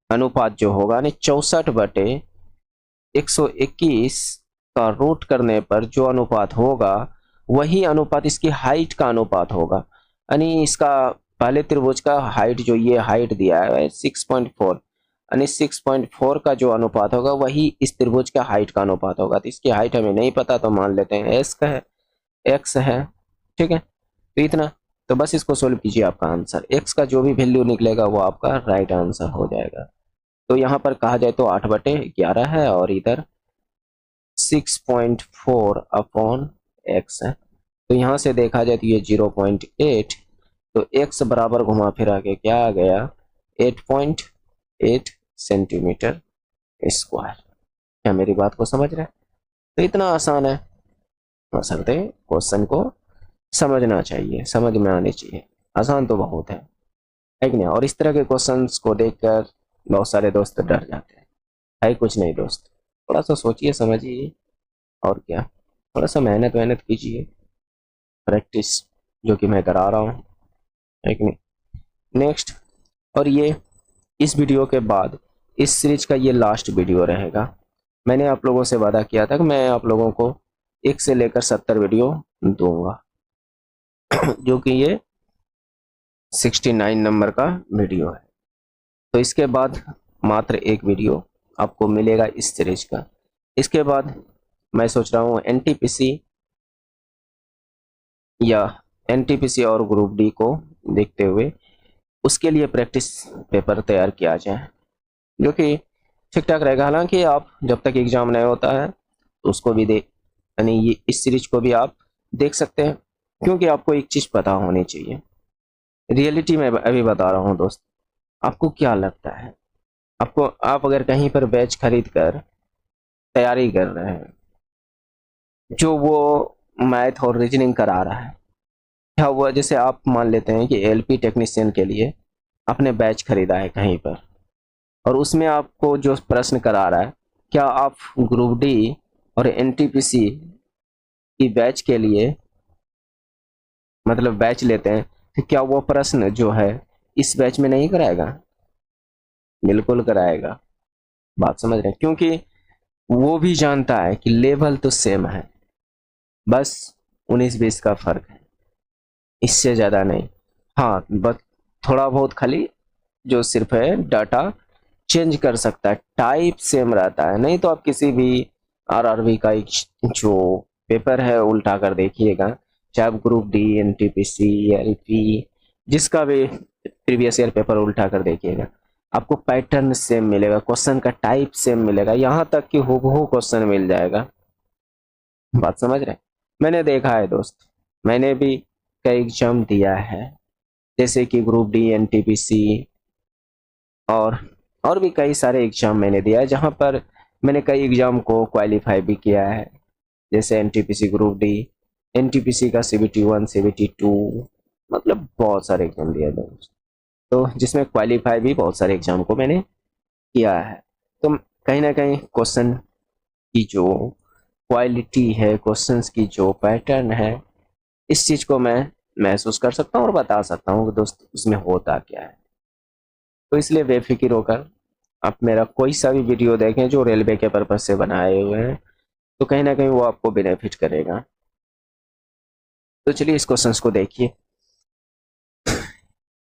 अनुपात जो होगा यानी 64/121 का रूट करने पर जो अनुपात होगा वही अनुपात इसकी हाइट का अनुपात होगा। यानी इसका पहले त्रिभुज का हाइट जो ये हाइट दिया है 6.4, यानी 6.4 का जो अनुपात होगा वही इस त्रिभुज का हाइट का अनुपात होगा। तो इसकी हाइट हमें नहीं पता तो मान लेते हैं एस का है, एक्स है, ठीक है, तो इतना, तो बस इसको सोल्व कीजिए, आपका आंसर एक्स का जो भी वैल्यू निकलेगा वो आपका राइट आंसर हो जाएगा। तो यहाँ पर कहा जाए तो 8/11 है और इधर 6.4/x है, तो यहाँ से देखा जाए तो ये 0.8, तो x बराबर घुमा फिरा के क्या आ गया 8.8 सेंटीमीटर स्क्वायर। क्या मेरी बात को समझ रहे हैं, तो इतना आसान है, बशर्ते क्वेश्चन को समझना चाहिए, समझ में आनी चाहिए, आसान तो बहुत है कि नहीं। और इस तरह के क्वेश्चंस को देखकर बहुत सारे दोस्त डर जाते हैं, है कुछ नहीं दोस्त, थोड़ा सा सोचिए समझिए और क्या, थोड़ा सा मेहनत कीजिए, प्रैक्टिस जो कि मैं करा रहा हूँ, है कि नहीं। नेक्स्ट, और ये इस वीडियो के बाद इस सीरीज का ये लास्ट वीडियो रहेगा। मैंने आप लोगों से वादा किया था कि मैं आप लोगों को 1 से लेकर 70 वीडियो दूंगा जो कि ये 69 नंबर का वीडियो है। तो इसके बाद मात्र एक वीडियो आपको मिलेगा इस सीरीज का। इसके बाद मैं सोच रहा हूँ एनटीपीसी या एनटीपीसी और ग्रुप डी को देखते हुए उसके लिए प्रैक्टिस पेपर तैयार किया जाए, जो कि ठीक ठाक रहेगा। हालांकि आप जब तक एग्जाम नहीं होता है तो उसको भी देख, यानी ये इस सीरीज को भी आप देख सकते हैं, क्योंकि आपको एक चीज़ पता होनी चाहिए, रियलिटी में अभी बता रहा हूँ दोस्त। आपको क्या लगता है, आपको आप अगर कहीं पर बैच खरीद कर तैयारी कर रहे हैं, जो वो मैथ और रीजनिंग करा रहा है, क्या हुआ, जैसे आप मान लेते हैं कि एलपी टेक्नीशियन के लिए आपने बैच खरीदा है कहीं पर, और उसमें आपको जो प्रश्न करा रहा है, क्या आप ग्रुप डी और एनटीपीसी की बैच के लिए मतलब बैच लेते हैं, तो क्या वो प्रश्न जो है इस बैच में नहीं कराएगा? बिल्कुल कराएगा, बात समझ रहे हैं, क्योंकि वो भी जानता है कि लेवल तो सेम है, बस 19-20 का फर्क है, इससे ज़्यादा नहीं। हाँ, बस थोड़ा बहुत खाली जो सिर्फ है डाटा चेंज कर सकता है, टाइप सेम रहता है, नहीं तो आप किसी भी आरआरबी का जो पेपर है उल्टा कर देखिएगा, चाहे आप ग्रुप डी एनटीपीसी एलपी जिसका भी प्रीवियस ईयर पेपर उल्टा कर देखिएगा, आपको पैटर्न सेम मिलेगा, क्वेश्चन का टाइप सेम मिलेगा, यहाँ तक कि हूबहू क्वेश्चन मिल जाएगा। बात समझ रहे हैं, मैंने देखा है दोस्त, मैंने भी कई एग्जाम दिया है, जैसे कि ग्रुप डी एनटीपीसी और भी कई सारे एग्जाम मैंने दिया है, जहाँ पर मैंने कई एग्जाम को क्वालिफाई भी किया है, जैसे एनटीपीसी ग्रुप डी, एनटीपीसी का CBT 1 CBT 2 मतलब बहुत सारे एग्जाम दिए थे, तो जिसमें क्वालिफाई भी बहुत सारे एग्जाम को मैंने किया है। तो कहीं ना कहीं क्वेश्चन की जो क्वालिटी है, क्वेश्चंस की जो पैटर्न है, इस चीज को मैं महसूस कर सकता हूँ और बता सकता हूँ कि दोस्त उसमें होता क्या है। तो इसलिए बेफिक्र होकर आप मेरा कोई सा भी वीडियो देखें जो रेलवे के पर्पज से बनाए हुए हैं, तो कहीं ना कहीं वो आपको बेनिफिट करेगा। तो चलिए इस क्वेश्चन को देखिए।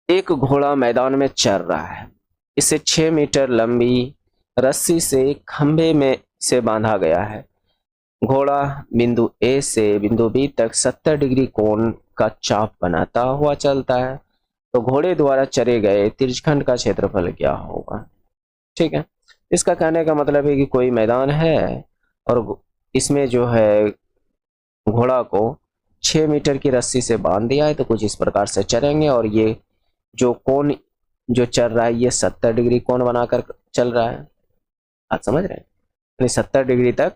एक घोड़ा मैदान में चल रहा है। इसे 6 मीटर लंबी रस्सी से खंभे में से बांधा गया है। घोड़ा बिंदु ए से बिंदु बी तक 70 डिग्री कोण का चाप बनाता हुआ चलता है। तो घोड़े द्वारा चरे गए तिरछखंड का क्षेत्रफल क्या होगा? ठीक है, इसका कहने का मतलब है कि कोई मैदान है और इसमें जो है घोड़ा को 6 मीटर की रस्सी से बांध दिया है, तो कुछ इस प्रकार से चलेंगे और ये जो कोण जो चल रहा है ये 70 डिग्री कोण बनाकर चल रहा है। आप समझ रहे हैं, 70 डिग्री तक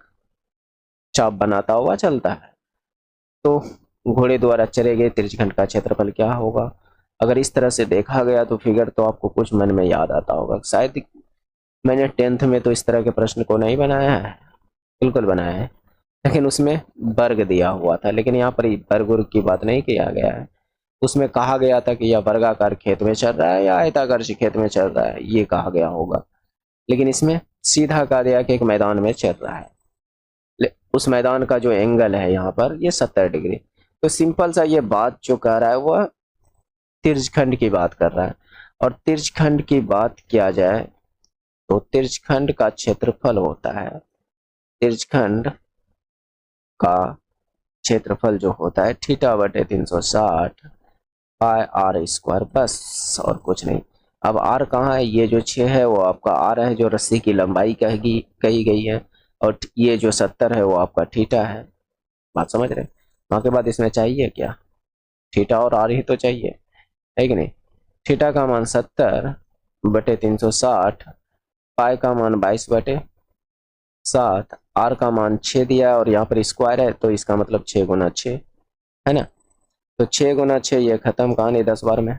चाप बनाता हुआ चलता है। तो घोड़े द्वारा चले गए तिरछखंड का क्षेत्रफल क्या होगा? अगर इस तरह से देखा गया तो फिगर तो आपको कुछ मन में याद आता होगा। शायद मैंने 10th में तो इस तरह के प्रश्न को नहीं बनाया है, बिल्कुल बनाया है, लेकिन उसमें वर्ग दिया हुआ था। लेकिन यहाँ पर वर्ग वर्ग की बात नहीं किया गया है। उसमें कहा गया था कि यह वर्गाकार खेत में चल रहा है या आयताकार खेत में चल रहा है, ये कहा गया होगा। लेकिन इसमें सीधा कहा गया कि एक मैदान में चल रहा है। उस मैदान का जो एंगल है यहाँ पर ये 70 डिग्री। तो सिंपल सा ये बात जो कर रहा है वह तिरछखंड की बात कर रहा है। और तिरछखंड की बात किया जाए तो तिरछखंड का क्षेत्रफल होता है, तिरछखंड का क्षेत्रफल जो होता है थीटा बटे 360 पाई आर स्क्वायर, बस और कुछ नहीं। अब आर कहाँ है? ये जो 6 है वो आपका आर है, जो रस्सी की लंबाई कही गई है, और ये जो 70 है वो आपका थीटा है। बात समझ रहे? वहां के बाद इसमें चाहिए क्या? थीटा और आर ही तो चाहिए, है कि नहीं? थीटा का मान 70 बटे 360, पाई का मान 22 बटे 7, आर का मान 6 दिया है और यहाँ पर स्क्वायर है, तो इसका मतलब 6 गुना 6 है ना। तो 6 गुना 6 ये खत्म कहानी 10 बार में,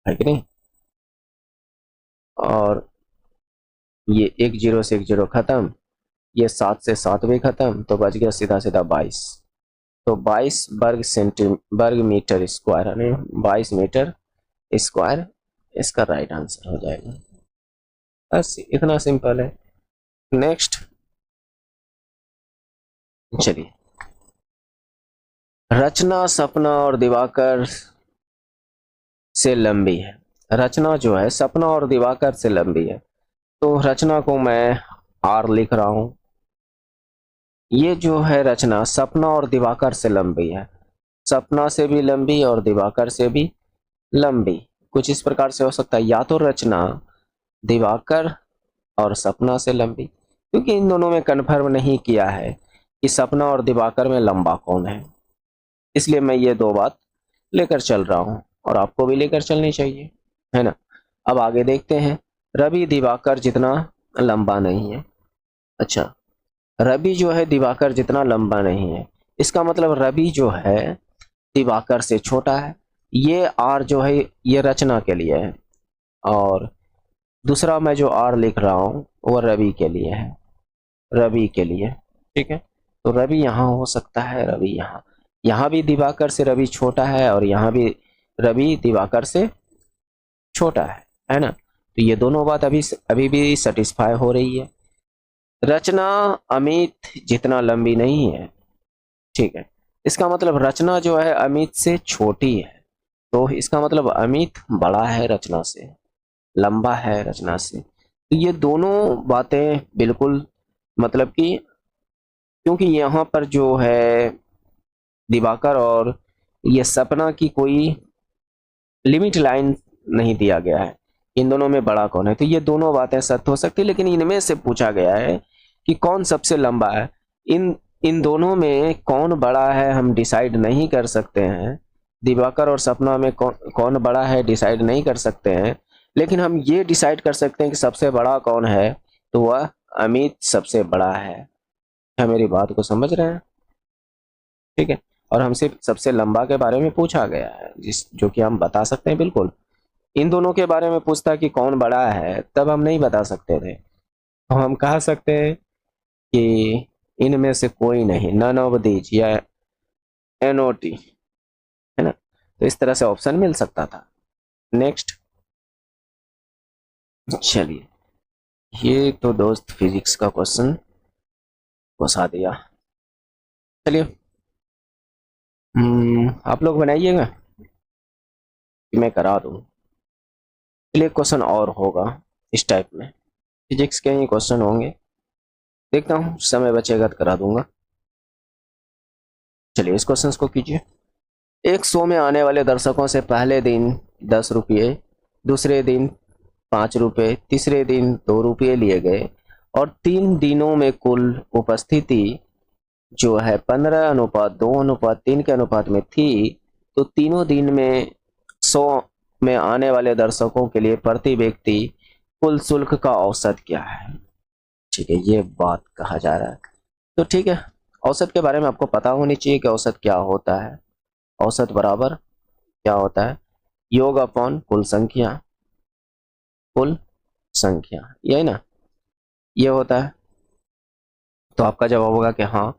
है कि नहीं? और ये 1 0 से 1 0 खत्म, ये 7 से 7 भी खत्म, तो बच गया सीधा सीधा 22। तो 22 वर्ग मीटर स्क्वायर, यानी 22 मीटर स्क्वायर इसका राइट आंसर हो जाएगा। बस इतना सिंपल है। नेक्स्ट चलिए, रचना, सपना और दिवाकर से लंबी है। रचना जो है सपना और दिवाकर से लंबी है, तो रचना को मैं आर लिख रहा हूं। ये जो है रचना सपना और दिवाकर से लंबी है, सपना से भी लंबी और दिवाकर से भी लंबी। कुछ इस प्रकार से हो सकता है, या तो रचना दिवाकर और सपना से लंबी, क्योंकि इन दोनों में कन्फर्म नहीं किया है कि सपना और दिवाकर में लंबा कौन है, इसलिए मैं ये दो बात लेकर चल रहा हूं और आपको भी लेकर चलनी चाहिए, है ना। अब आगे देखते हैं। रवि दिवाकर जितना लंबा नहीं है। अच्छा, रवि जो है दिवाकर जितना लंबा नहीं है, इसका मतलब रवि जो है दिवाकर से छोटा है। ये आर जो है ये रचना के लिए है, और दूसरा मैं जो आर लिख रहा हूं वो रवि के लिए है, रवि के लिए। ठीक है, तो रवि यहाँ हो सकता है, रवि यहाँ, यहाँ भी दिवाकर से रवि छोटा है और यहाँ भी रवि दिवाकर से छोटा है ना। तो ये दोनों बात अभी भी सेटिस्फाई हो रही है। रचना अमित जितना लंबी नहीं है, ठीक है, इसका मतलब रचना जो है अमित से छोटी है, तो इसका मतलब अमित बड़ा है रचना से, लंबा है रचना से। तो ये दोनों बातें बिल्कुल मतलब कि, क्योंकि यहाँ पर जो है दिवाकर और ये सपना की कोई लिमिट लाइन नहीं दिया गया है, इन दोनों में बड़ा कौन है, तो ये दोनों बातें सत्य हो सकती है। लेकिन इनमें से पूछा गया है कि कौन सबसे लंबा है। इन इन दोनों में कौन बड़ा है हम डिसाइड नहीं कर सकते हैं, दिवाकर और सपना में कौन बड़ा है डिसाइड नहीं कर सकते हैं, लेकिन हम ये डिसाइड कर सकते हैं कि सबसे बड़ा कौन है, तो वह अमित सबसे बड़ा है। क्या मेरी बात को समझ रहे हैं? ठीक है, और हमसे सबसे लंबा के बारे में पूछा गया है, जो कि हम बता सकते हैं बिल्कुल। इन दोनों के बारे में पूछता कि कौन बड़ा है, तब हम नहीं बता सकते थे। तो हम कह सकते हैं कि इनमें से कोई नहीं, नन ऑफ दीज, या एनओटी, है ना। तो इस तरह से ऑप्शन मिल सकता था। नेक्स्ट, चलिए, ये तो दोस्त फिजिक्स का क्वेश्चन घुसा दिया। चलिए, आप लोग बनाइएगा कि मैं करा दूं। चलिए, क्वेश्चन और होगा इस टाइप में, फिजिक्स के ही क्वेश्चन होंगे। देखता हूँ, समय बचेगा तो करा दूंगा। चलिए, इस क्वेश्चन को कीजिए। एक शो में आने वाले दर्शकों से पहले दिन 10 रुपये, दूसरे दिन 5 रुपये, तीसरे दिन 2 रुपये लिए गए और 3 दिनों में कुल उपस्थिति जो है 15:2:3 के अनुपात में थी। तो तीनों दिन में 100 में आने वाले दर्शकों के लिए प्रति व्यक्ति कुल शुल्क का औसत क्या है। ठीक है, ये बात कहा जा रहा है। तो ठीक है, औसत के बारे में आपको पता होनी चाहिए कि औसत क्या होता है। औसत बराबर क्या होता है, योग अपॉन कुल संख्या, कुल संख्या, यही ना, ये होता है। तो आपका जवाब होगा कि हाँ।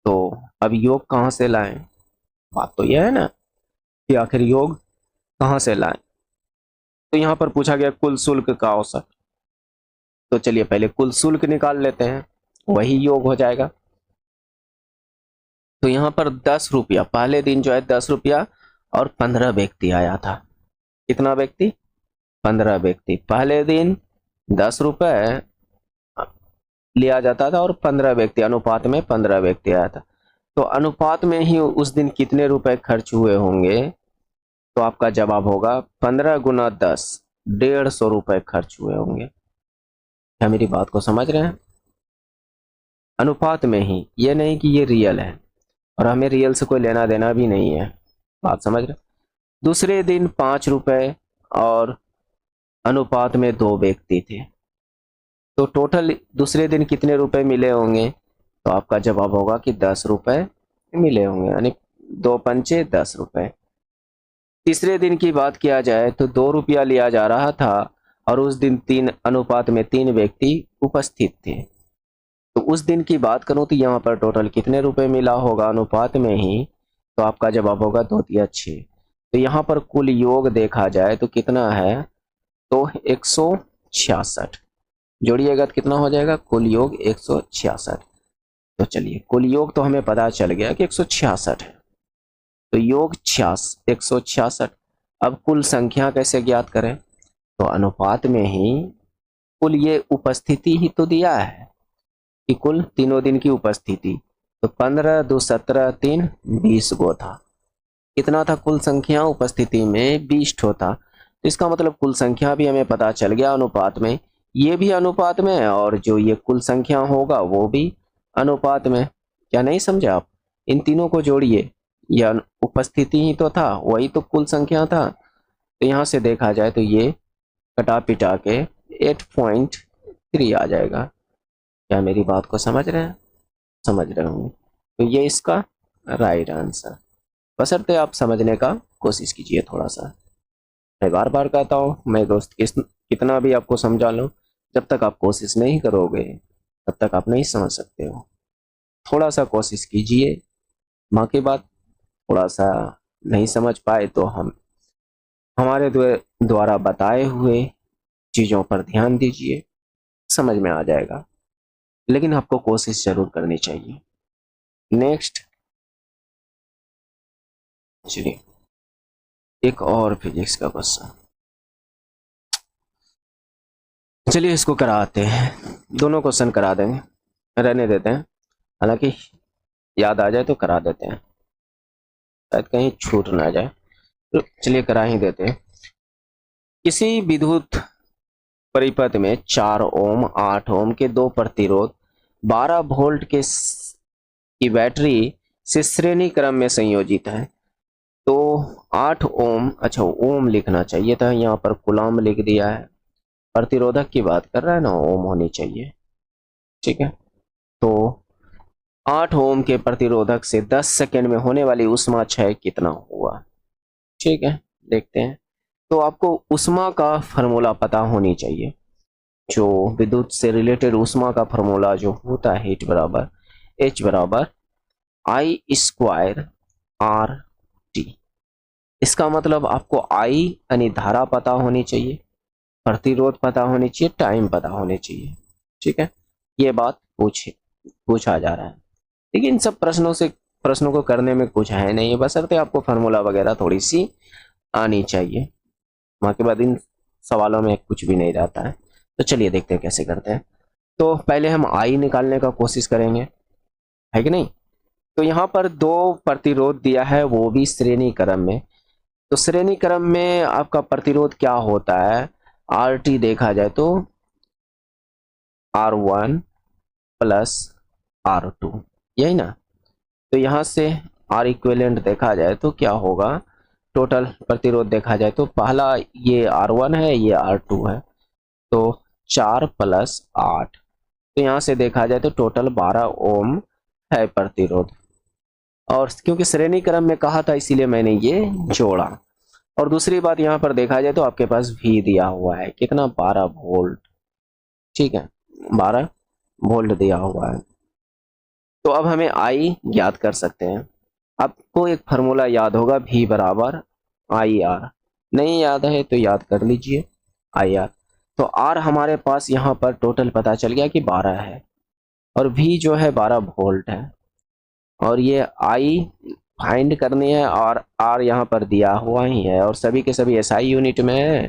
तो अब योग कहाँ से लाएं, बात तो यह है ना कि आखिर योग कहाँ से लाएं। तो यहाँ पर पूछा गया कुल शुल्क का औसत। तो चलिए पहले कुल शुल्क निकाल लेते हैं, वही योग हो जाएगा। तो यहाँ पर 10 रुपया, पहले दिन जो है 10 रुपया और 15 व्यक्ति आया था। कितना व्यक्ति, 15 व्यक्ति। पहले दिन 10 रुपए लिया जाता था और 15 व्यक्ति, अनुपात में 15 व्यक्ति आया था। तो अनुपात में ही उस दिन कितने रुपए खर्च हुए होंगे। तो आपका जवाब होगा 15 गुना 10, 150 रुपए खर्च हुए होंगे। क्या मेरी बात को समझ रहे हैं। अनुपात में ही, ये नहीं कि ये रियल है, और हमें रियल से कोई लेना देना भी नहीं है, बात समझ रहे। दूसरे दिन 5 रुपए और अनुपात में 2 व्यक्ति थे। तो टोटल दूसरे दिन कितने रुपए मिले होंगे। तो आपका जवाब होगा कि 10 रुपए मिले होंगे, यानी 2 पंचे 10 रुपए। तीसरे दिन की बात किया जाए तो 2 रुपया लिया जा रहा था और उस दिन 3 अनुपात में 3 व्यक्ति उपस्थित थे। तो उस दिन की बात करूं तो यहाँ पर टोटल कितने रुपए मिला होगा अनुपात में ही। तो आपका जवाब होगा 2 तिया 6। तो यहाँ पर कुल योग देखा जाए तो कितना है, तो 166। जोड़िएगा तो कितना हो जाएगा, कुल योग 166। तो चलिए, कुल योग तो हमें पता चल गया कि 166 है। तो योग 166। अब कुल संख्या कैसे ज्ञात करें। तो अनुपात में ही कुल, ये उपस्थिति ही तो दिया है कि कुल तीनों दिन की उपस्थिति। तो 15 2 17 3 20 गो था। कितना था कुल संख्या उपस्थिति में, 20 ठो था। तो इसका मतलब कुल संख्या भी हमें पता चल गया अनुपात में, ये भी अनुपात में है, और जो ये कुल संख्या होगा वो भी अनुपात में। क्या नहीं समझे आप, इन तीनों को जोड़िए, यह उपस्थिति ही तो था, वही तो कुल संख्या था। तो यहाँ से देखा जाए तो ये कटा पिटा के 8.3 आ जाएगा। क्या मेरी बात को समझ रहे हैं, समझ रहे होंगे। तो ये इसका राइट आंसर। बशर्ते आप समझने का कोशिश कीजिए थोड़ा सा। मैं बार बार कहता हूँ, मैं दोस्त कितना भी आपको समझा लूँ, जब तक आप कोशिश नहीं करोगे तब तक आप नहीं समझ सकते हो। थोड़ा सा कोशिश कीजिए, माँ की बात। थोड़ा सा नहीं समझ पाए तो हमारे द्वारा बताए हुए चीज़ों पर ध्यान दीजिए, समझ में आ जाएगा। लेकिन आपको कोशिश जरूर करनी चाहिए। नेक्स्ट, चलिए एक और फिजिक्स का क्वेश्चन, चलिए इसको कराते हैं। दोनों क्वेश्चन करा देंगे, रहने देते हैं, हालांकि याद आ जाए तो करा देते हैं, शायद कहीं छूट ना जाए। तो चलिए करा ही देते हैं। किसी विद्युत परिपथ में 4 ओम 8 ओम के 2 प्रतिरोध 12 वोल्ट की बैटरी से श्रेणी क्रम में संयोजित है। तो 8 ओम, अच्छा ओम लिखना चाहिए था, यहाँ पर कूलम लिख दिया है। प्रतिरोधक की बात कर रहा है ना, ओम होनी चाहिए। ठीक है, तो 8 ओम के प्रतिरोधक से 10 सेकेंड में होने वाली ऊष्मा क्षय कितना हुआ। ठीक है, देखते हैं। तो आपको ऊष्मा का फॉर्मूला पता होनी चाहिए। जो विद्युत से रिलेटेड ऊष्मा का फॉर्मूला जो होता है हीट बराबर H बराबर I स्क्वायर आर टी। इसका मतलब आपको I यानी धारा पता होनी चाहिए, प्रतिरोध पता होनी चाहिए, टाइम पता होनी चाहिए। ठीक है, ये बात पूछा जा रहा है। लेकिन इन सब प्रश्नों को करने में कुछ है नहीं, बशर्ते आपको फार्मूला वगैरह थोड़ी सी आनी चाहिए। वहां के बाद इन सवालों में कुछ भी नहीं रहता है। तो चलिए देखते हैं कैसे करते हैं। तो पहले हम आई निकालने का कोशिश करेंगे, है कि नहीं। तो यहाँ पर दो प्रतिरोध दिया है, वो भी श्रेणी क्रम में। तो श्रेणी क्रम में आपका प्रतिरोध क्या होता है, आर टी देखा जाए तो R1 प्लस R2, यही ना। तो यहाँ से आर इक्विवेलेंट देखा जाए तो क्या होगा, टोटल प्रतिरोध देखा जाए तो पहला ये R1 है, ये R2 है, तो 4 प्लस 8। तो यहाँ से देखा जाए तो टोटल 12 ओम है प्रतिरोध। और क्योंकि श्रेणी क्रम में कहा था इसीलिए मैंने ये जोड़ा। और दूसरी बात यहाँ पर देखा जाए तो आपके पास V दिया हुआ है, कितना, 12 वोल्ट। ठीक है, 12 वोल्ट दिया हुआ है। तो अब हमें I ज्ञात कर सकते हैं। आपको एक फार्मूला याद होगा, V बराबर IR। नहीं याद है तो याद कर लीजिए IR। तो R हमारे पास यहाँ पर टोटल पता चल गया कि 12 है, और V जो है 12 वोल्ट है, और ये I फाइंड करनी है, और R यहाँ पर दिया हुआ ही है, और सभी के सभी SI यूनिट में है,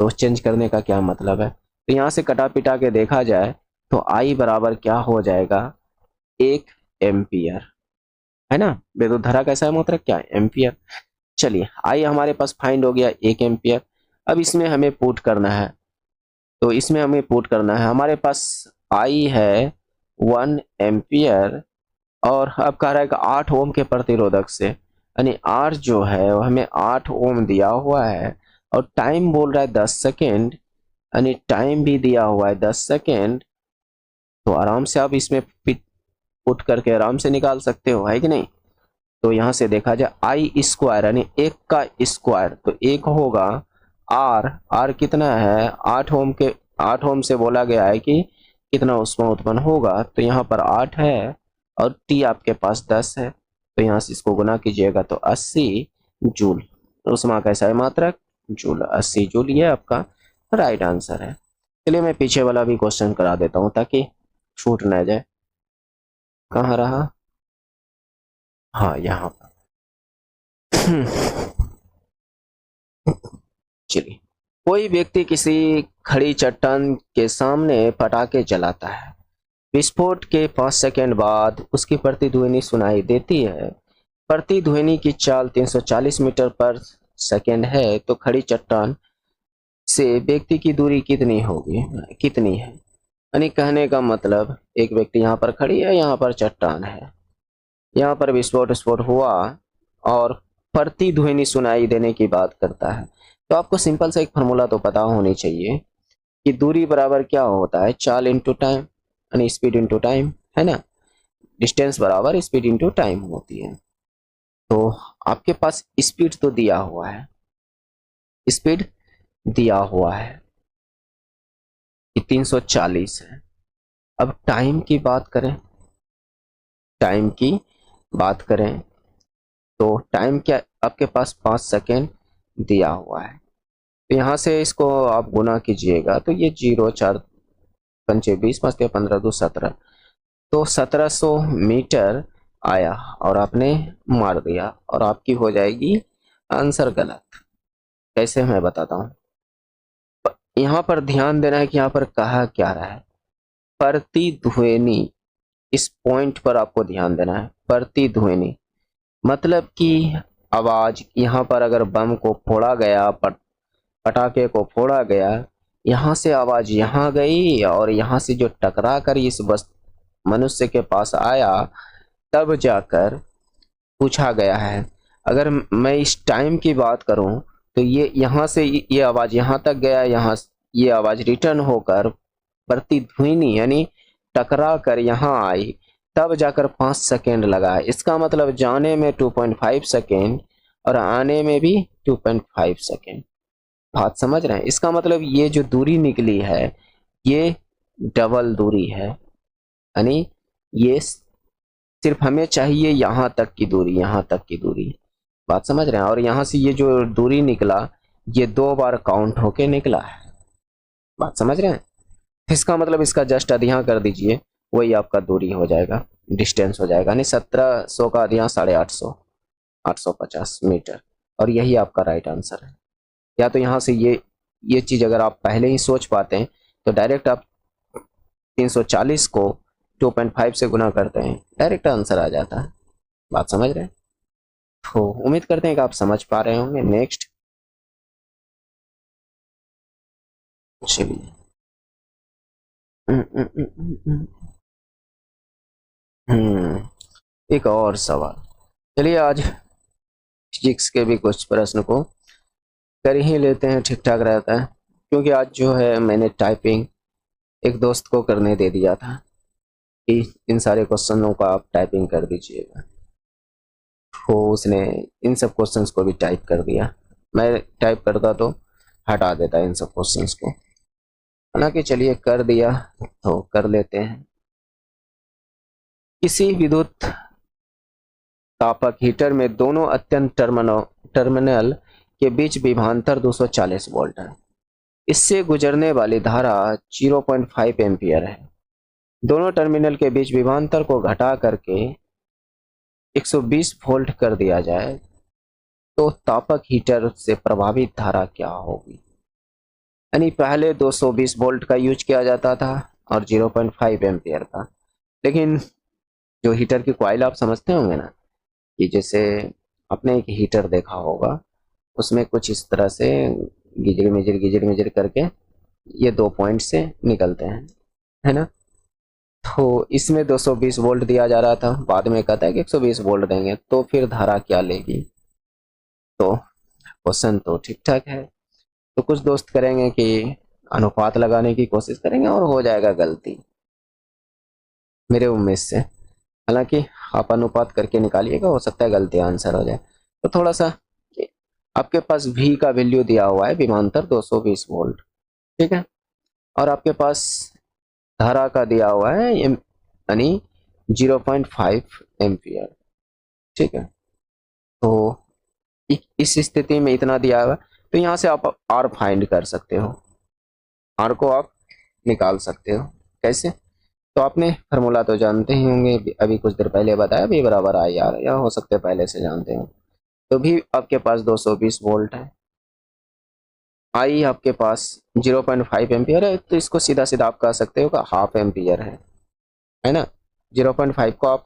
तो चेंज करने का क्या मतलब है। तो यहाँ से कटा पिटा के देखा जाए तो I बराबर क्या हो जाएगा, 1 एम्पियर, है ना। विद्युत धारा कैसा है मात्रक, क्या, एम्पियर। चलिए I हमारे पास फाइंड हो गया 1 एम्पियर। अब इसमें हमें पुट करना है, तो इसमें हमें पुट करना है, हमारे पास I है 1 एम्पियर, और अब कह रहा है कि 8 ओम के प्रतिरोधक से, यानी R जो है वो हमें 8 ओम दिया हुआ है, और टाइम बोल रहा है 10 सेकेंड, यानी टाइम भी दिया हुआ है 10 सेकेंड। तो आराम से आप इसमें पुट करके आराम से निकाल सकते हो, है कि नहीं। तो यहाँ से देखा जाए I स्क्वायर यानी 1 का स्क्वायर, तो 1 होगा R कितना है, 8 ओम के, 8 ओम से बोला गया है कि कितना ऊष्मा उत्पन्न होगा, तो यहाँ पर 8 है, और T आपके पास 10 है, तो यहाँ से इसको गुना कीजिएगा तो 80 जूल। ऊष्मा कैसा है मात्रक, जूल, 80 जूल, ये आपका राइट आंसर है। चलिए मैं पीछे वाला भी क्वेश्चन करा देता हूँ ताकि छूट ना जाए। कहाँ रहा, हाँ यहाँ पर। चलिए, कोई व्यक्ति किसी खड़ी चट्टान के सामने पटाखे चलाता है, विस्फोट के 5 सेकंड बाद उसकी प्रतिध्वनि सुनाई देती है। प्रतिध्वनि की चाल 340 मीटर पर सेकंड है, तो खड़ी चट्टान से व्यक्ति की दूरी कितनी होगी, कितनी है। यानी कहने का मतलब, एक व्यक्ति यहाँ पर खड़ी है, यहाँ पर चट्टान है, यहाँ पर विस्फोट हुआ और प्रतिध्वनि सुनाई देने की बात करता है। तो आपको सिंपल सा एक फार्मूला तो पता होनी चाहिए कि दूरी बराबर क्या होता है, चाल इंटू टाइम, यानी स्पीड इंटू टाइम, है ना। डिस्टेंस बराबर स्पीड इंटू टाइम होती है। तो आपके पास स्पीड तो दिया हुआ है, स्पीड दिया हुआ है कि 340 है। अब टाइम की बात करें, टाइम की बात करें तो टाइम क्या आपके पास 5 सेकेंड दिया हुआ है। तो यहाँ से इसको आप गुना कीजिएगा तो ये 0 4 पंचे 20 5 15 2 17, तो 1700 मीटर आया, और आपने मार दिया, और आपकी हो जाएगी आंसर गलत। कैसे, मैं बताता हूँ। यहाँ पर ध्यान देना है कि यहाँ पर कहा क्या रहा है, प्रतिध्वनि। इस पॉइंट पर आपको ध्यान देना है, प्रतिध्वनि मतलब कि आवाज। यहाँ पर अगर बम को फोड़ा गया, पटाखे को फोड़ा गया, यहाँ से आवाज यहाँ गई, और यहाँ से जो टकरा कर इस मनुष्य के पास आया, तब जाकर पूछा गया है। अगर मैं इस टाइम की बात करूं तो ये यहाँ से ये आवाज यहाँ तक गया, यहाँ ये आवाज रिटर्न होकर प्रतिध्वनि यानी टकरा कर यहाँ आई, तब जाकर 5 सेकेंड लगा है। इसका मतलब जाने में 2.5 सेकेंड और आने में भी 2.5 सेकेंड। बात समझ रहे हैं? इसका मतलब ये जो दूरी निकली है ये डबल दूरी है, यानी ये सिर्फ हमें चाहिए यहाँ तक की दूरी, यहाँ तक की दूरी। बात समझ रहे हैं? और यहाँ से ये जो दूरी निकला ये 2 बार काउंट होके निकला है। बात समझ रहे हैं? इसका मतलब इसका जस्ट अधिया कर दीजिए, वही आपका दूरी हो जाएगा, डिस्टेंस हो जाएगा, यानी 1700 का अधिया 850, 850 मीटर। और यही आपका राइट आंसर है। या तो यहाँ से ये चीज अगर आप पहले ही सोच पाते हैं तो डायरेक्ट आप 340 को 2.5 से गुना करते हैं, डायरेक्ट आंसर आ जाता है। बात समझ रहे हैं? तो उम्मीद करते हैं कि आप समझ पा रहे होंगे। नेक्स्ट चलिए, एक और सवाल। चलिए आज फिजिक्स के भी कुछ प्रश्न को कर ही लेते हैं, ठीक ठाक रहता है। क्योंकि आज जो है मैंने टाइपिंग एक दोस्त को करने दे दिया था कि इन सारे क्वेश्चनों का आप टाइपिंग कर दीजिएगा, तो उसने इन सब क्वेश्चंस को भी टाइप कर दिया। मैं टाइप करता तो हटा देता इन सब क्वेश्चंस को, हालांकि चलिए कर दिया तो कर लेते हैं। किसी विद्युत तापक हीटर में दोनों अत्यंत टर्मिनल के बीच विभवांतर 240 वोल्ट है। इससे गुजरने वाली धारा 0.5 एम्पियर है। दोनों टर्मिनल के बीच विभवांतर को घटा करके 120 वोल्ट कर दिया जाए तो तापक हीटर से प्रभावित धारा क्या होगी? यानी पहले 220 वोल्ट का यूज किया जाता था और 0.5 एम्पियर का, लेकिन जो हीटर की कॉइल आप समझते होंगे ना, कि जैसे आपने एक हीटर देखा होगा, उसमें कुछ इस तरह से गिजर मिजर करके ये 2 पॉइंट से निकलते हैं, है ना। तो इसमें 220 वोल्ट दिया जा रहा था, बाद में कहता है कि 120 वोल्ट देंगे, तो फिर धारा क्या लेगी? तो क्वेश्चन तो ठीक ठाक है। तो कुछ दोस्त करेंगे कि अनुपात लगाने की कोशिश करेंगे और हो जाएगा गलती, मेरे उम्मीद से। हालांकि आप अनुपात करके निकालिएगा, हो सकता है गलती आंसर हो जाए। तो थोड़ा सा आपके पास V का वैल्यू दिया हुआ है, विभवांतर 220 वोल्ट, ठीक है, और आपके पास धारा का दिया हुआ है यानी 0.5 एम्पियर, ठीक है। तो इस स्थिति में इतना दिया हुआ, तो यहाँ से आप R फाइंड कर सकते हो, R को आप निकाल सकते हो। कैसे? तो आपने फार्मूला तो जानते ही होंगे, अभी कुछ देर पहले बताया, V बराबर IR, या हो सकते हैं पहले से जानते हो। तो भी आपके पास 220 वोल्ट है, I आपके पास 0.5 एम्पियर है, तो इसको सीधा सीधा आप कह सकते हो कि हाफ एम्पियर है ना। 0.5 को आप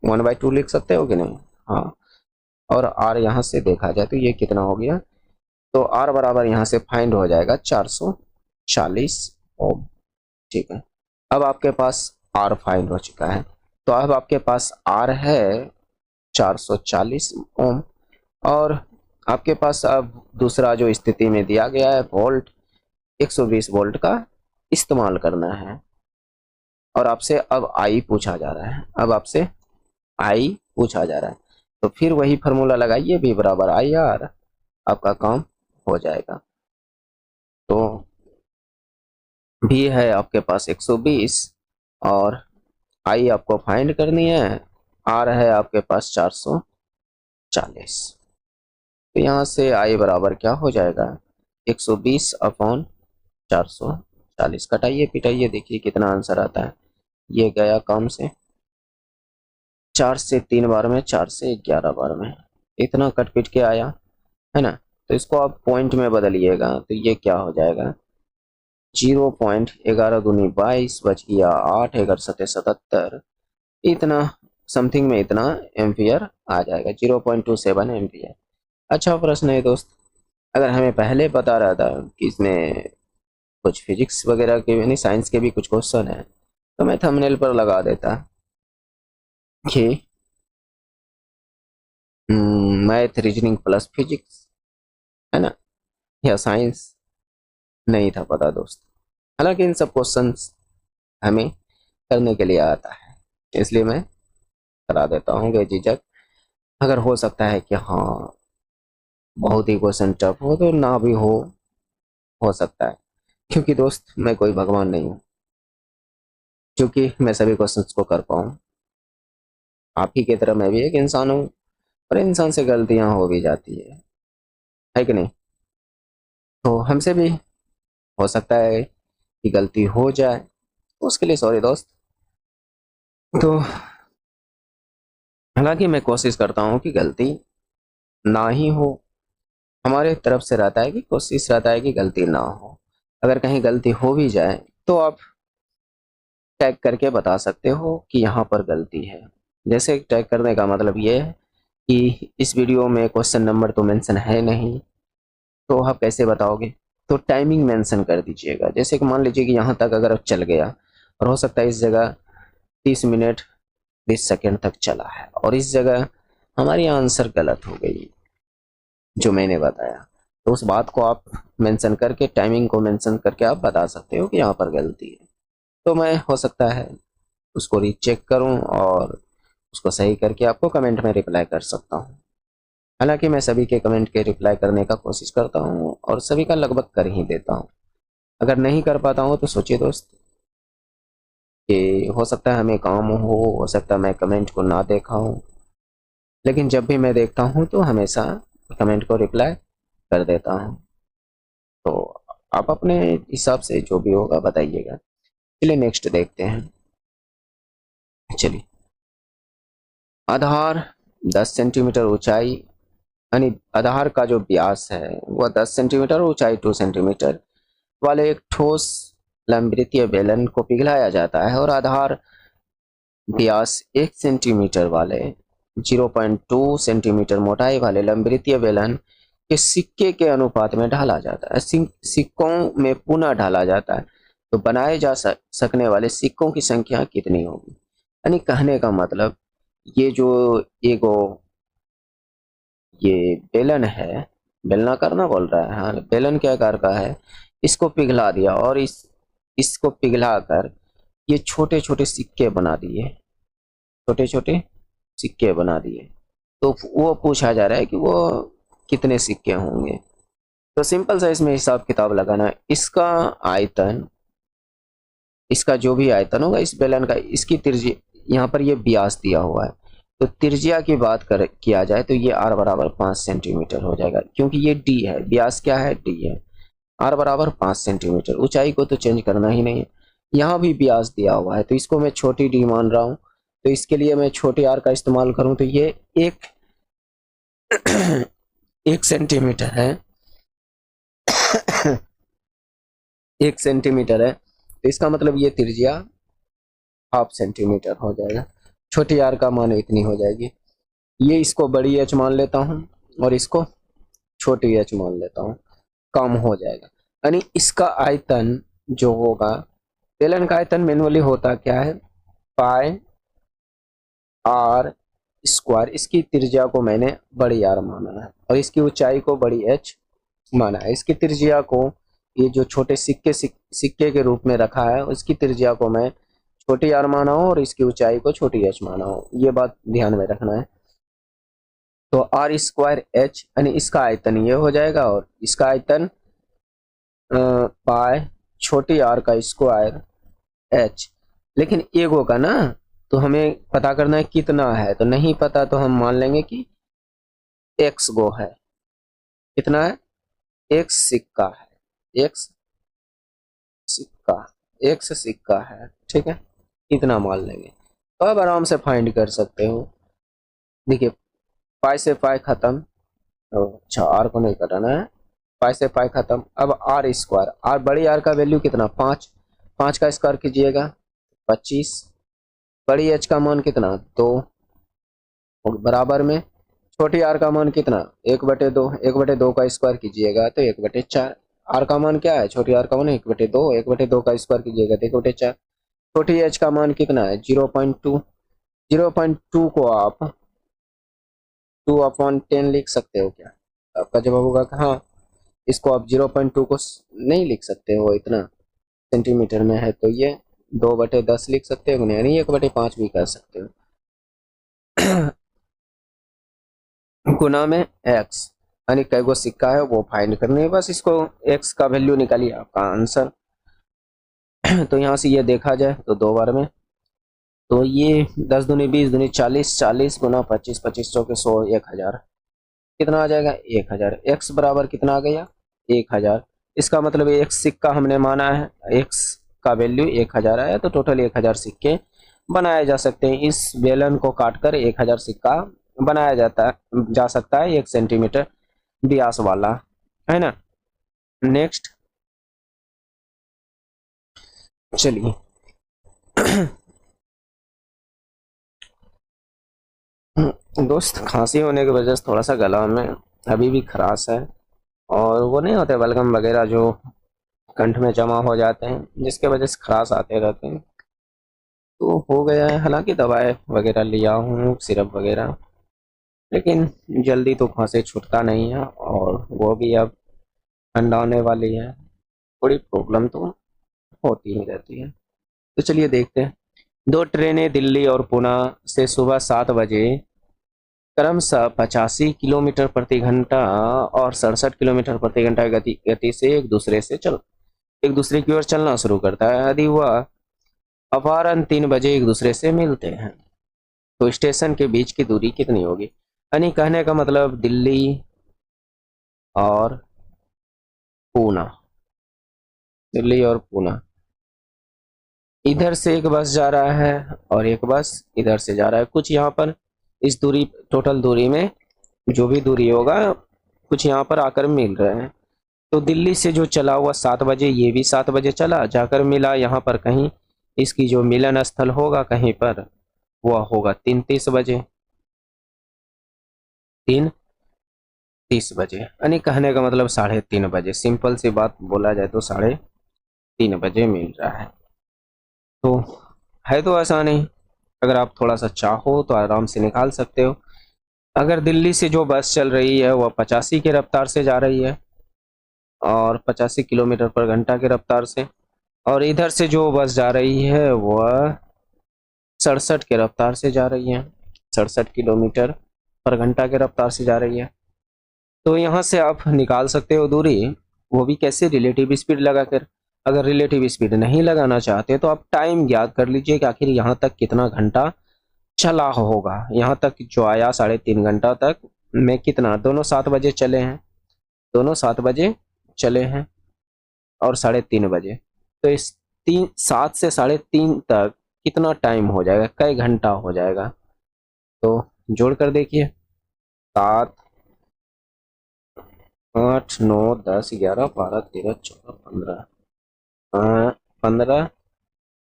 1/2 लिख सकते हो कि नहीं? हाँ। और R यहाँ से देखा जाए तो ये कितना हो गया, तो R बराबर यहाँ से फाइंड हो जाएगा 440 ओम, ठीक है। अब आपके पास R फाइंड हो चुका है, तो अब आपके पास R है 440 ओम, और आपके पास अब दूसरा जो स्थिति में दिया गया है वोल्ट, 120 वोल्ट का इस्तेमाल करना है। और आपसे अब I पूछा जा रहा है, अब आपसे I पूछा जा रहा है, तो फिर वही फार्मूला लगाइए, V बराबर IR, आपका काम हो जाएगा। तो V है आपके पास 120 और I आपको फाइंड करनी है, R है आपके पास 440। तो यहाँ से I बराबर क्या हो जाएगा, 120 अपॉन 440। कटाइए पिटाइए, देखिए कितना आंसर आता है। ये गया काम से 4 से 3 बार में, 4 से 11 बार में, इतना कट पिट के आया, है ना। तो इसको आप पॉइंट में बदलिएगा, तो ये क्या हो जाएगा, 0.11 दूनी 22 बच गया 8, 11 सते 77, इतना समथिंग में इतना एम्पियर आ जाएगा, 0.27 एम्पियर। अच्छा प्रश्न है दोस्त, अगर हमें पहले पता रहता कि इसमें कुछ फिजिक्स वगैरह के यानी साइंस के भी कुछ क्वेश्चन है, तो मैं थंबनेल पर लगा देता कि मैथ रीजनिंग प्लस फिजिक्स, है ना, या साइंस। नहीं था पता दोस्त। हालांकि इन सब क्वेश्चंस हमें करने के लिए आता है, इसलिए मैं करा देता हूँ बेझिझक। अगर हो सकता है कि हाँ बहुत ही क्वेश्चन टफ हो तो ना भी हो सकता है, क्योंकि दोस्त मैं कोई भगवान नहीं हूँ क्योंकि मैं सभी क्वेश्चंस को कर पाऊँ। आप ही की तरह मैं भी एक इंसान हूँ और इंसान से गलतियां हो भी जाती है कि नहीं। तो हमसे भी हो सकता है कि गलती हो जाए, तो उसके लिए सॉरी दोस्त। तो हालांकि मैं कोशिश करता हूँ कि गलती ना ही हो, हमारे तरफ से रहता है कि कोशिश रहता है कि गलती ना हो। अगर कहीं गलती हो भी जाए तो आप टैग करके बता सकते हो कि यहाँ पर गलती है। जैसे टैग करने का मतलब ये है कि इस वीडियो में क्वेश्चन नंबर तो मेंशन है नहीं, तो आप कैसे बताओगे? तो टाइमिंग मेंशन कर दीजिएगा। जैसे कि मान लीजिए कि यहाँ तक अगर चल गया और हो सकता है इस जगह 30 मिनट 20 सेकेंड तक चला है और इस जगह हमारी आंसर गलत हो गई जो मैंने बताया, तो उस बात को आप मेंशन करके, टाइमिंग को मेंशन करके आप बता सकते हो कि यहाँ पर गलती है। तो मैं हो सकता है उसको रीचेक करूँ और उसको सही करके आपको कमेंट में रिप्लाई कर सकता हूँ। हालांकि मैं सभी के कमेंट के रिप्लाई करने का कोशिश करता हूँ और सभी का लगभग कर ही देता हूँ। अगर नहीं कर पाता हूँ तो सोचिए दोस्त कि हो सकता है हमें काम हो सकता है मैं कमेंट को ना देखा हूँ, लेकिन जब भी मैं देखता हूँ तो हमेशा कमेंट को रिप्लाई कर देता हूँ। तो आप अपने हिसाब से जो भी होगा बताइएगा। चलिए नेक्स्ट देखते हैं। चलिए, आधार 10 सेंटीमीटर ऊंचाई, यानी आधार का जो व्यास है वह 10 सेंटीमीटर, ऊंचाई 2 सेंटीमीटर वाले एक ठोस लंबवृत्तीय बेलन को पिघलाया जाता है और आधार व्यास 1 सेंटीमीटर वाले 0.2 सेंटीमीटर मोटाई वाले लंबवृत्तीय बेलन के सिक्के के अनुपात में ढाला जाता है। सिक्कों में पुनः ढाला जाता है तो बनाए जा सकने वाले सिक्कों की संख्या कितनी होगी? यानी कहने का मतलब ये जो एगो ये बेलन है, बेलनाकार ना बोल रहा है, हाँ बेलन के आकार का है, इसको पिघला दिया और इसको पिघला कर ये छोटे छोटे सिक्के बना दिए, छोटे छोटे सिक्के बना दिए। तो वो पूछा जा रहा है कि वो कितने सिक्के होंगे। तो सिंपल सा इसमें हिसाब किताब लगाना है। इसका आयतन, इसका जो भी आयतन होगा इस बेलन का, इसकी त्रिज्या, यहाँ पर ये व्यास दिया हुआ है तो त्रिज्या की बात कर किया जाए तो ये आर बराबर 5 सेंटीमीटर हो जाएगा, क्योंकि ये डी है, व्यास क्या है, डी है। आर बराबर 5 सेंटीमीटर, ऊंचाई को तो चेंज करना ही नहीं है। यहाँ भी व्यास दिया हुआ है तो इसको मैं छोटी डी मान रहा हूँ, तो इसके लिए मैं छोटे आर का इस्तेमाल करूँ तो ये एक 1 सेंटीमीटर है 1 सेंटीमीटर है, तो इसका मतलब ये त्रिज्या 0.5 सेंटीमीटर हो जाएगा। छोटी आर का मान इतनी हो जाएगी। ये इसको बड़ी एच मान लेता हूँ और इसको छोटी एच मान लेता हूँ, कम हो जाएगा। यानी इसका आयतन जो होगा, बेलन का आयतन मैनुअली होता क्या है, पाई आर स्क्वायर, इसकी त्रिज्या को मैंने बड़ी आर माना है और इसकी ऊंचाई को बड़ी एच माना है। इसकी त्रिज्या को, ये जो छोटे सिक्के के रूप में रखा है उसकी त्रिज्या को मैं छोटी आर माना हूँ और इसकी ऊंचाई को छोटी एच माना हूँ, ये बात ध्यान में रखना है। तो आर स्क्वायर एच यानी इसका आयतन ये हो जाएगा और इसका आयतन पाई छोटी आर का स्क्वायर एच। लेकिन एगो का ना, तो हमें पता करना है कितना है, तो नहीं पता तो हम मान लेंगे कि एक्स गो है। कितना है? एक्स सिक्का है, एक्स सिक्का, एक्स सिक्का है, ठीक है, इतना मान लेंगे। तो अब आराम से फाइंड कर सकते हो। देखिए पाई से पाई खत्म, अच्छा आर को नहीं कराना है, पाई से पाई खत्म। अब आर स्क्वायर, आर बड़ी आर का वैल्यू कितना, 5, 5 का स्क्वायर कीजिएगा 25, बड़ी एच का मान कितना 2, बराबर में छोटी आर का मान कितना 1/2, 1/2 का स्क्वायर कीजिएगा तो 1/4। आर का मान क्या है, छोटी आर का मान 1/2, 1/2 का स्क्वायर कीजिएगा तो 1/4। छोटी एच का मान कितना है 0.2, 0.2 को आप 2/10 लिख सकते हो क्या? आपका जवाब होगा कि हाँ। इसको आप 0.2 को नहीं लिख सकते हो, इतना सेंटीमीटर में है तो ये 2/10 लिख सकते हो, यानी 1/5 भी कर सकते हो। गुना में एक्स, यानी कई गो सिक्का है वो फाइंड करनी है, बस इसको एक्स का वैल्यू निकालिए आपका आंसर। तो यहाँ से ये देखा जाए तो 2 बार में, तो ये 10 दूनी 20 दूनी 40, 40 गुना 25, 25 चौके 100, 1000 कितना आ जाएगा 1000। एक्स बराबर कितना आ गया 1000। इसका मतलब एक सिक्का हमने माना है, एक्स का वैल्यू 1000 आया, तो टोटल 1000 सिक्के बनाए जा सकते हैं। इस बेलन को काटकर 1000 सिक्का बनाया जा सकता है 1 सेंटीमीटर व्यास वाला, है ना। नेक्स्ट चलिए। दोस्त खांसी होने की वजह से थोड़ा सा गला में अभी भी खराश है, और वो नहीं होते बलगम वगैरह जो कंठ में जमा हो जाते हैं, जिसके वजह से खराश आते रहते हैं, तो हो गया है। हालांकि दवाई वगैरह लिया हूँ, सिरप वगैरह, लेकिन जल्दी तो खांसी छूटता नहीं है, और वो भी अब ठंडा होने वाली है, थोड़ी प्रॉब्लम तो होती ही रहती है। तो चलिए देखते हैं। 2 ट्रेनें दिल्ली और पुणे से सुबह 7 बजे क्रमशः 85 किलोमीटर प्रति घंटा और 67 किलोमीटर प्रति घंटा गति से एक दूसरे की ओर चलना शुरू करता है। यदि वह अपराह्न 3 बजे एक दूसरे से मिलते हैं तो स्टेशन के बीच की दूरी कितनी होगी। यानी कहने का मतलब दिल्ली और पूना, दिल्ली और पूना, इधर से एक बस जा रहा है और एक बस इधर से जा रहा है। कुछ यहाँ पर इस दूरी, टोटल दूरी में जो भी दूरी होगा, कुछ यहाँ पर आकर मिल रहे हैं। तो दिल्ली से जो चला हुआ 7 बजे, ये भी 7 बजे चला, जाकर मिला यहाँ पर कहीं, इसकी जो मिलन स्थल होगा कहीं पर, वह होगा 3:30 बजे, 3:30 बजे, यानी कहने का मतलब 3:30 बजे। सिंपल सी बात बोला जाए तो 3:30 बजे मिल रहा है। तो है तो आसान ही, अगर आप थोड़ा सा चाहो तो आराम से निकाल सकते हो। अगर दिल्ली से जो बस चल रही है वह 85 की रफ्तार से जा रही है, और 85 किलोमीटर पर घंटा की रफ्तार से, और इधर से जो बस जा रही है वह 67 की रफ्तार से जा रही है, 67 किलोमीटर पर घंटा की रफ्तार से जा रही है। तो यहाँ से आप निकाल सकते हो दूरी, वो भी कैसे, रिलेटिव स्पीड लगाकर। अगर रिलेटिव स्पीड नहीं लगाना चाहते तो आप टाइम याद कर लीजिए कि आखिर यहाँ तक कितना घंटा चला होगा। यहाँ तक जो आया 3.5 घंटा तक में कितना, दोनों 7 बजे चले हैं, दोनों 7 बजे चले हैं और 3:30 बजे, तो इस 7 से 3:30 तक कितना टाइम हो जाएगा, कई घंटा हो जाएगा। तो जोड़ कर देखिए, 7, 8, 9, 10, 11, 12, 13, 14, 15, 15,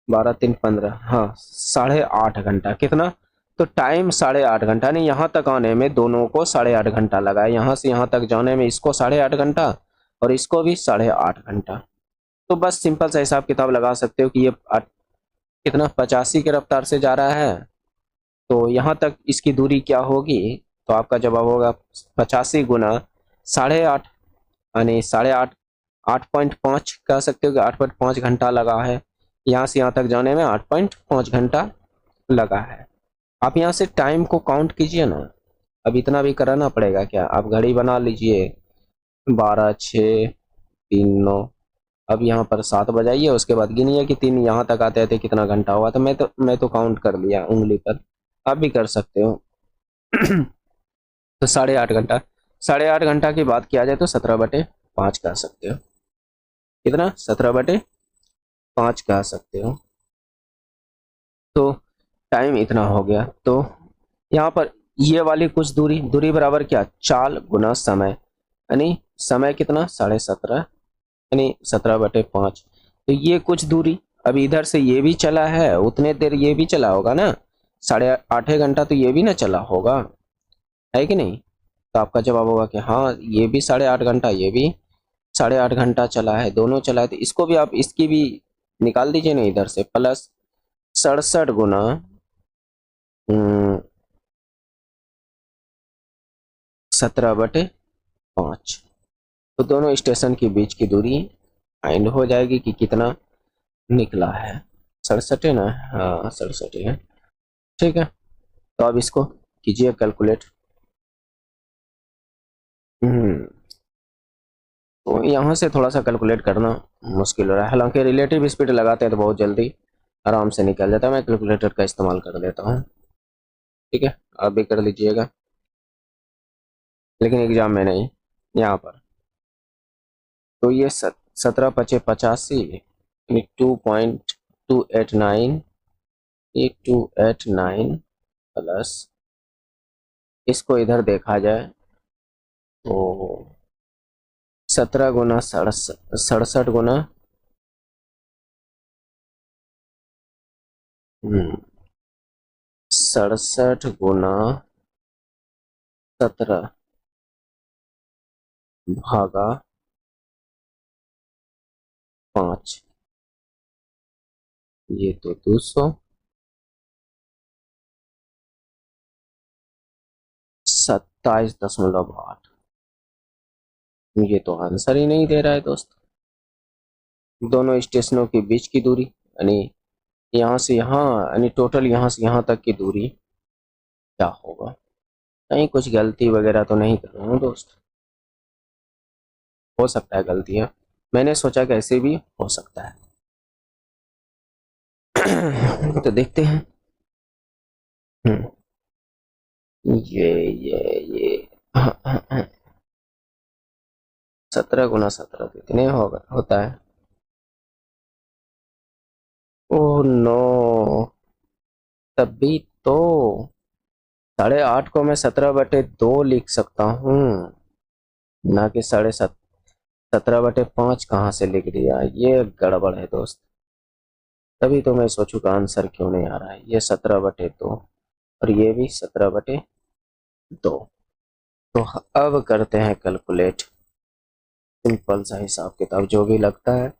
12, 3, 15, हाँ 8.5 घंटा। कितना, तो टाइम 8.5 घंटा, नहीं यहाँ तक आने में दोनों को 8.5 घंटा लगा है। यहाँ से यहाँ तक जाने में इसको 8.5 घंटा और इसको भी 8.5 घंटा। तो बस सिंपल सा हिसाब किताब लगा सकते हो कि ये कितना 85 की रफ्तार से जा रहा है, तो यहाँ तक इसकी दूरी क्या होगी। तो आपका जवाब होगा 85 गुना 8.5, यानी 8.5, 8.5 कह सकते हो कि 8.5 घंटा लगा है। यहाँ से यहाँ तक जाने में 8.5 घंटा लगा है। आप यहाँ से टाइम को काउंट कीजिए ना, अब इतना भी कराना पड़ेगा क्या, आप घड़ी बना लीजिए, 12, 6, 3, 9, अब यहाँ पर 7 बजाइए, उसके बाद गिनिए कि 3 यहाँ तक आते आते कितना घंटा हुआ। तो मैं तो काउंट कर लिया उंगली पर, आप भी कर सकते हो। तो 8.5 घंटा, 8.5 घंटा की बात किया जाए तो 17/5 कह सकते हो। कितना, 17/5 कह सकते हो। तो टाइम इतना हो गया। तो यहाँ पर ये वाली कुछ दूरी, दूरी बराबर क्या, चाल गुना समय, यानी समय कितना 17.5, यानी 17/5। तो ये कुछ दूरी, अभी इधर से ये भी चला है, उतने देर ये भी चला होगा ना, 8.5 घंटा तो ये भी ना चला होगा, है कि नहीं। तो आपका जवाब होगा कि हाँ ये भी 8.5 घंटा, ये भी 8.5 घंटा चला है, दोनों चला है। तो इसको भी आप, इसकी भी निकाल दीजिए ना इधर से, प्लस 67 गुना 17/5, तो दोनों स्टेशन के बीच की दूरी फाइंड हो जाएगी कि कितना निकला है। 67 है ना, हाँ 67 है। ठीक है, तो अब इसको कीजिए कैलकुलेट। तो यहाँ से थोड़ा सा कैलकुलेट करना मुश्किल हो रहा है, हालांकि रिलेटिव स्पीड लगाते हैं तो बहुत जल्दी आराम से निकल जाता है। मैं कैलकुलेटर का इस्तेमाल कर लेता हूँ, ठीक है, आप भी कर लीजिएगा, लेकिन एग्जाम में नहीं, यहाँ पर। तो ये 17×5 = 85, यानी 2.289, ये 289 प्लस, इसको इधर देखा जाए तो 17 × 67 67 × 17 भागा 5, ये तो 200, 27.8। ये तो आंसर ही नहीं दे रहा है दोस्त। दोनों स्टेशनों के बीच की दूरी, यानी यहाँ से यहाँ, यानी टोटल यहाँ से यहाँ तक की दूरी क्या होगा। कहीं कुछ गलती वगैरह तो नहीं कर रहा हूँ दोस्त, हो सकता है गलतियाँ, मैंने सोचा कि ऐसे भी हो सकता है। तो देखते हैं। ये 17 × 17 कितने होगा, होता है। ओह नो, तभी तो 8.5 को मैं 17/2 लिख सकता हूँ, ना कि 17/5 कहाँ से लिख दिया। ये गड़बड़ है दोस्त, तभी तो मैं सोचूं का आंसर क्यों नहीं आ रहा है। ये 17/2 और ये भी 17/2। तो अब करते हैं कैलकुलेट, सिंपल सा हिसाब किताब जो भी लगता है।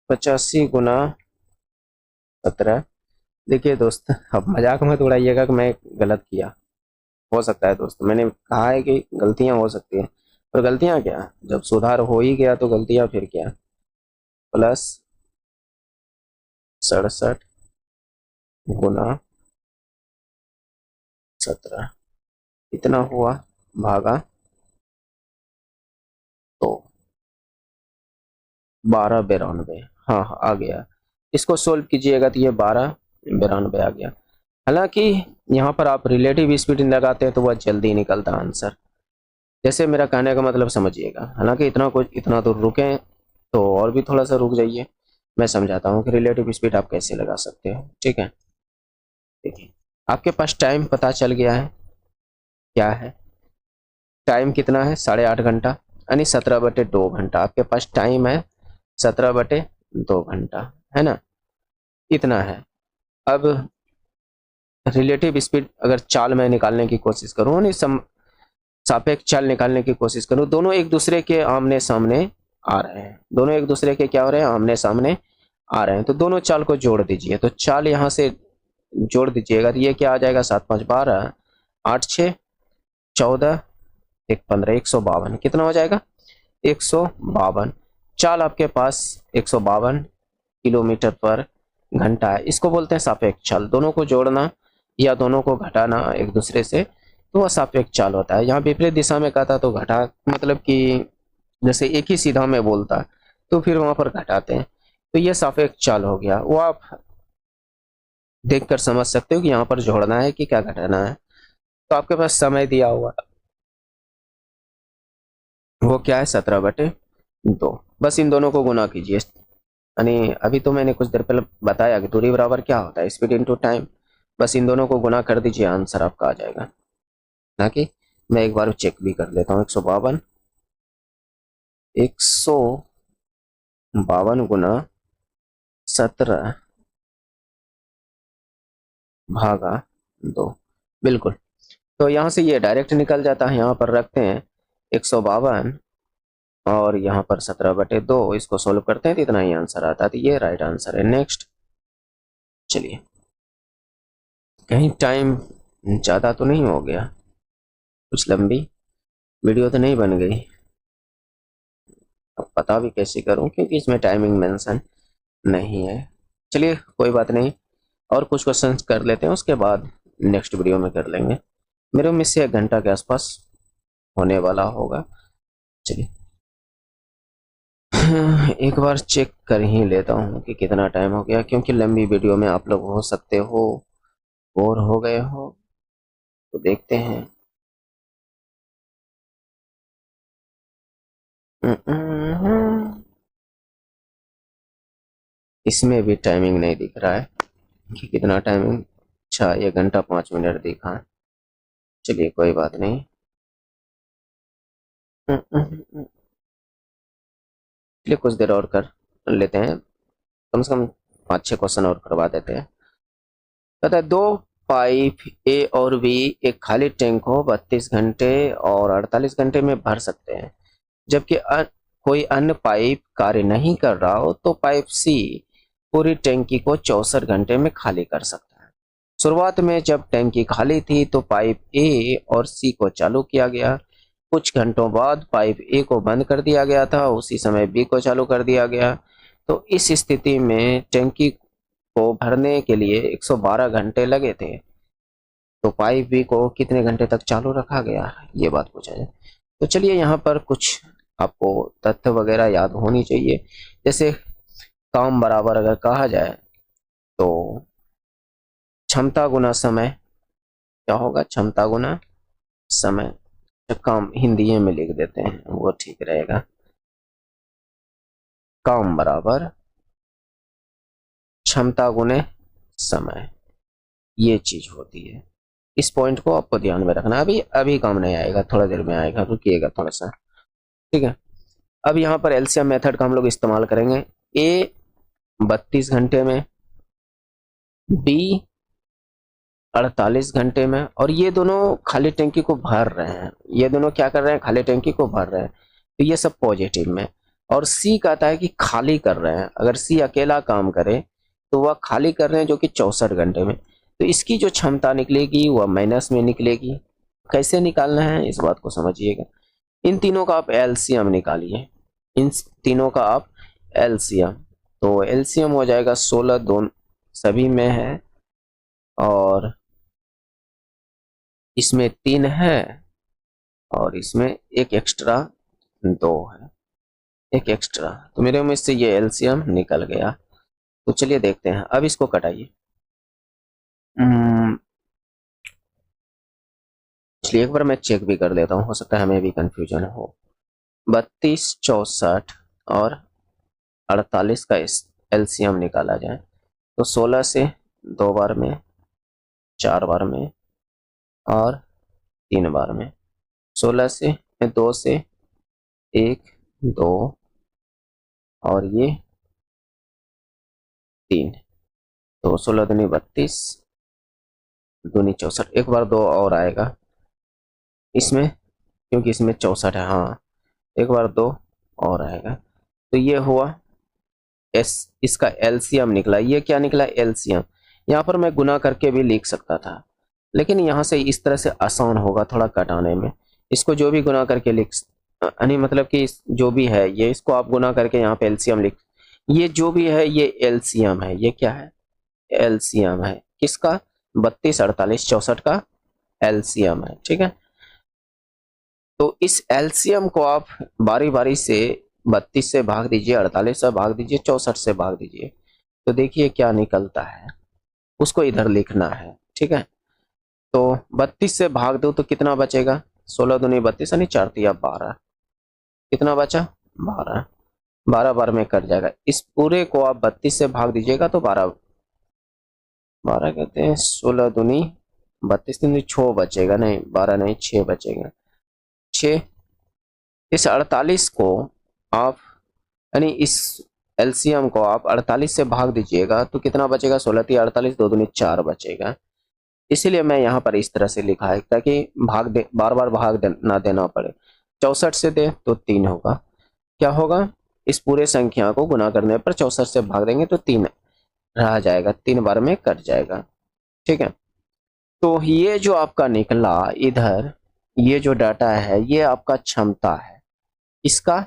85 × 17। देखिए दोस्त, अब मजाक मत उड़ाइएगा कि मैं गलत किया, हो सकता है दोस्त, मैंने कहा है कि गलतियां हो सकती हैं, पर गलतियां क्या, जब सुधार हो ही गया तो गलतियां फिर क्या। प्लस 67 × 17 इतना हुआ, भागा तो 1292। हाँ हाँ आ गया, इसको सोल्व कीजिएगा तो ये 1292 आ गया। हालांकि यहाँ पर आप रिलेटिव स्पीड लगाते हैं तो वह जल्दी निकलता आंसर, जैसे मेरा कहने का मतलब समझिएगा। हालांकि इतना दूर रुके तो और भी थोड़ा सा रुक जाइए, मैं समझाता हूँ कि रिलेटिव स्पीड आप कैसे लगा सकते हो, ठीक है। देखिए, आपके पास टाइम पता चल गया है, क्या है टाइम, कितना है 8.5 घंटा, यानी 17/2 घंटा आपके पास टाइम है, 17/2 घंटा, है ना, इतना है। अब रिलेटिव स्पीड अगर चाल में निकालने की कोशिश करूँ, यानी सापेक्ष चाल निकालने की कोशिश करूँ, दोनों एक दूसरे के आमने सामने आ रहे हैं, दोनों एक दूसरे के क्या हो रहे हैं, आमने सामने आ रहे हैं। तो दोनों चाल को जोड़ दीजिए, तो चाल यहाँ से जोड़ दीजिएगा तो ये क्या आ जाएगा, 7×5 = 12, 8×6 = 14, 1×15 152, कितना हो जाएगा 152। चाल आपके पास 152 किलोमीटर पर घंटा है, इसको बोलते हैं सापेक्ष चाल। दोनों को जोड़ना या दोनों को घटाना एक दूसरे से, तो वह सापेक्ष चाल होता है। यहाँ विपरीत दिशा में कहता तो घटा, मतलब कि जैसे एक ही सीधा में बोलता तो फिर वहां पर घटाते हैं, तो ये सापेक्ष चाल हो गया। वो आप देखकर समझ सकते हो कि यहाँ पर जोड़ना है कि क्या घटाना है। तो आपके पास समय दिया हुआ, वो क्या है 17/2, बस इन दोनों को गुना कीजिए। यानी अभी तो मैंने कुछ देर पहले बताया कि दूरी बराबर क्या होता है, स्पीड इनटू टाइम, बस इन दोनों को गुना कर दीजिए, आंसर आपका आ जाएगा। ना कि मैं एक बार चेक भी कर लेता हूँ, 152 गुना 17/2, बिल्कुल। तो यहाँ से ये डायरेक्ट निकल जाता है, यहाँ पर रखते हैं 152 और यहाँ पर 17/2, इसको सोल्व करते हैं तो इतना ही आंसर आता है, तो ये राइट आंसर है। नेक्स्ट चलिए, कहीं टाइम ज़्यादा तो नहीं हो गया, कुछ लंबी वीडियो तो नहीं बन गई, अब पता भी कैसे करूं क्योंकि इसमें टाइमिंग मेंशन नहीं है। चलिए कोई बात नहीं, और कुछ क्वेश्चंस कर लेते हैं, उसके बाद नेक्स्ट वीडियो में कर लेंगे। मेरे उम्मीद से 1 घंटा के आसपास होने वाला होगा। चलिए एक बार चेक कर ही लेता हूँ कि कितना टाइम हो गया, क्योंकि लंबी वीडियो में आप लोग हो सकते हो बोर हो गए हो। तो देखते हैं। इसमें भी टाइमिंग नहीं दिख रहा है कि कितना टाइमिंग। अच्छा, 1 घंटा 5 मिनट दिखा। चलिए कोई बात नहीं। चलिए कुछ देर और कर लेते हैं, कम से कम 5-6 क्वेश्चन और करवा देते हैं। कहता है दो पाइप ए और बी एक खाली टैंक को 32 घंटे और 48 घंटे में भर सकते हैं, जबकि कोई अन्य पाइप कार्य नहीं कर रहा हो तो पाइप सी पूरी टैंकी को 64 घंटे में खाली कर सकता है। शुरुआत में जब टैंकी खाली थी तो पाइप ए और सी को चालू किया गया। कुछ घंटों बाद पाइप ए को बंद कर दिया गया था, उसी समय बी को चालू कर दिया गया। तो इस स्थिति में टैंकी को भरने के लिए 112 घंटे लगे थे। तो पाइप बी को कितने घंटे तक चालू रखा गया, ये बात पूछा जाए। तो चलिए यहाँ पर कुछ आपको तथ्य वगैरह याद होनी चाहिए। जैसे काम बराबर अगर कहा जाए तो क्षमता गुना समय क्या होगा, क्षमता गुना समय। तो काम हिंदी में लिख देते हैं, वो ठीक रहेगा। काम बराबर क्षमता गुने समय, ये चीज होती है। इस पॉइंट को आपको ध्यान में रखना। अभी अभी काम नहीं आएगा, थोड़ा देर में आएगा, रुकिएगा थोड़ा सा। ठीक है, अब यहाँ पर एलसीएम मेथड का हम लोग इस्तेमाल करेंगे। ए 32 घंटे में, बी 48 घंटे में, और ये दोनों खाली टैंकी को भर रहे हैं। ये दोनों क्या कर रहे हैं, खाली टैंकी को भर रहे हैं। तो ये सब पॉजिटिव में। और सी कहता है कि खाली कर रहे हैं। अगर सी अकेला काम करे तो वह खाली कर रहे हैं, जो कि 64 घंटे में। तो इसकी जो क्षमता निकलेगी वह माइनस में निकलेगी। कैसे निकालना है इस बात को समझिएगा। इन तीनों का आप एलसीएम निकालिए, इन तीनों का आप एलसीएम। तो एलसीएम हो जाएगा 16, दोनों सभी में है, और इसमें 3 है और इसमें एक एक्स्ट्रा 2 है, एक एक्स्ट्रा। तो मेरे में से ये एलसीएम निकल गया। तो चलिए देखते हैं, अब इसको कटाइए। चलिए एक बार मैं चेक भी कर लेता हूँ, हो सकता है हमें भी कंफ्यूजन हो। 32, 64 और 48 का एलसीएम निकाला जाए तो 16 से 2 बार में, 4 बार में और 3 बार में। 16 से 2 से 1, 2 और ये 3। तो 16 दूनी 32, दूनी 64। एक बार 2 और आएगा इसमें, क्योंकि इसमें 64 है। हाँ, एक बार 2 और आएगा। तो ये हुआ इसका एलसीएम निकला। ये क्या निकला, एलसीएम। यहाँ पर मैं गुना करके भी लिख सकता था, लेकिन यहाँ से इस तरह से आसान होगा थोड़ा कटाने में। इसको जो भी गुना करके लिख, यानी मतलब कि जो भी है ये, इसको आप गुना करके यहाँ पे एलसीएम लिख। ये जो भी है ये एलसीएम है। ये क्या है, एलसीएम है किसका, 32, 48, 64 का एलसीएम है। ठीक है, तो इस एलसीएम को आप बारी बारी से 32 से भाग दीजिए, 48 से भाग दीजिए, 64 से भाग दीजिए। तो देखिए क्या निकलता है, उसको इधर लिखना है। ठीक है, तो 32 से भाग दो तो कितना बचेगा, 16 दूनी 32 यानी 4 तिया 12। कितना बचा, 12। 12 बार में कट जाएगा। इस पूरे को आप 32 से भाग दीजिएगा तो 12 12 कहते हैं, 16 दूनी 32 दूनी 6 बचेगा, नहीं 12 नहीं 6 बचेगा, 6। इस 48 को आप, यानी इस एलसीएम को आप 48 से भाग दीजिएगा तो कितना बचेगा, 16 तिया 48, 2 दूनी 4 बचेगा। इसीलिए मैं यहाँ पर इस तरह से लिखा है, ताकि भाग दे, बार बार भाग ना देना पड़े। 64 से दे तो 3 होगा। क्या होगा, इस पूरे संख्या को गुना करने पर 64 से भाग देंगे तो 3 रह जाएगा, 3 बार में कट जाएगा। ठीक है, तो ये जो आपका निकला इधर, ये जो डाटा है ये आपका क्षमता है। इसका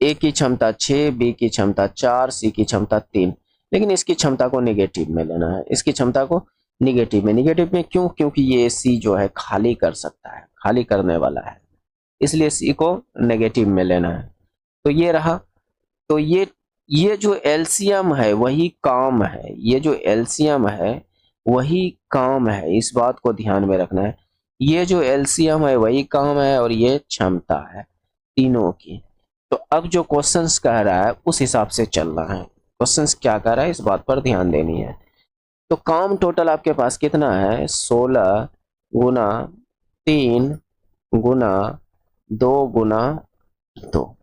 ए की क्षमता 6, बी की क्षमता 4, सी की क्षमता 3। लेकिन इसकी क्षमता को नेगेटिव में लेना है, इसकी क्षमता को निगेटिव में क्यों? क्योंकि ये सी जो है खाली कर सकता है, खाली करने वाला है, इसलिए सी को नेगेटिव में लेना है। तो ये रहा। तो ये जो एलसीएम है वही काम है, ये जो एलसीएम है वही काम है, इस बात को ध्यान में रखना है। ये जो एलसीएम है वही काम है और ये क्षमता है तीनों की। तो अब जो क्वेश्चंस कह रहा है उस हिसाब से चलना है, क्वेश्चंस क्या कह रहा है इस बात पर ध्यान देनी है। तो काम टोटल आपके पास कितना है? 16 गुना 3 गुना 2 गुना 2,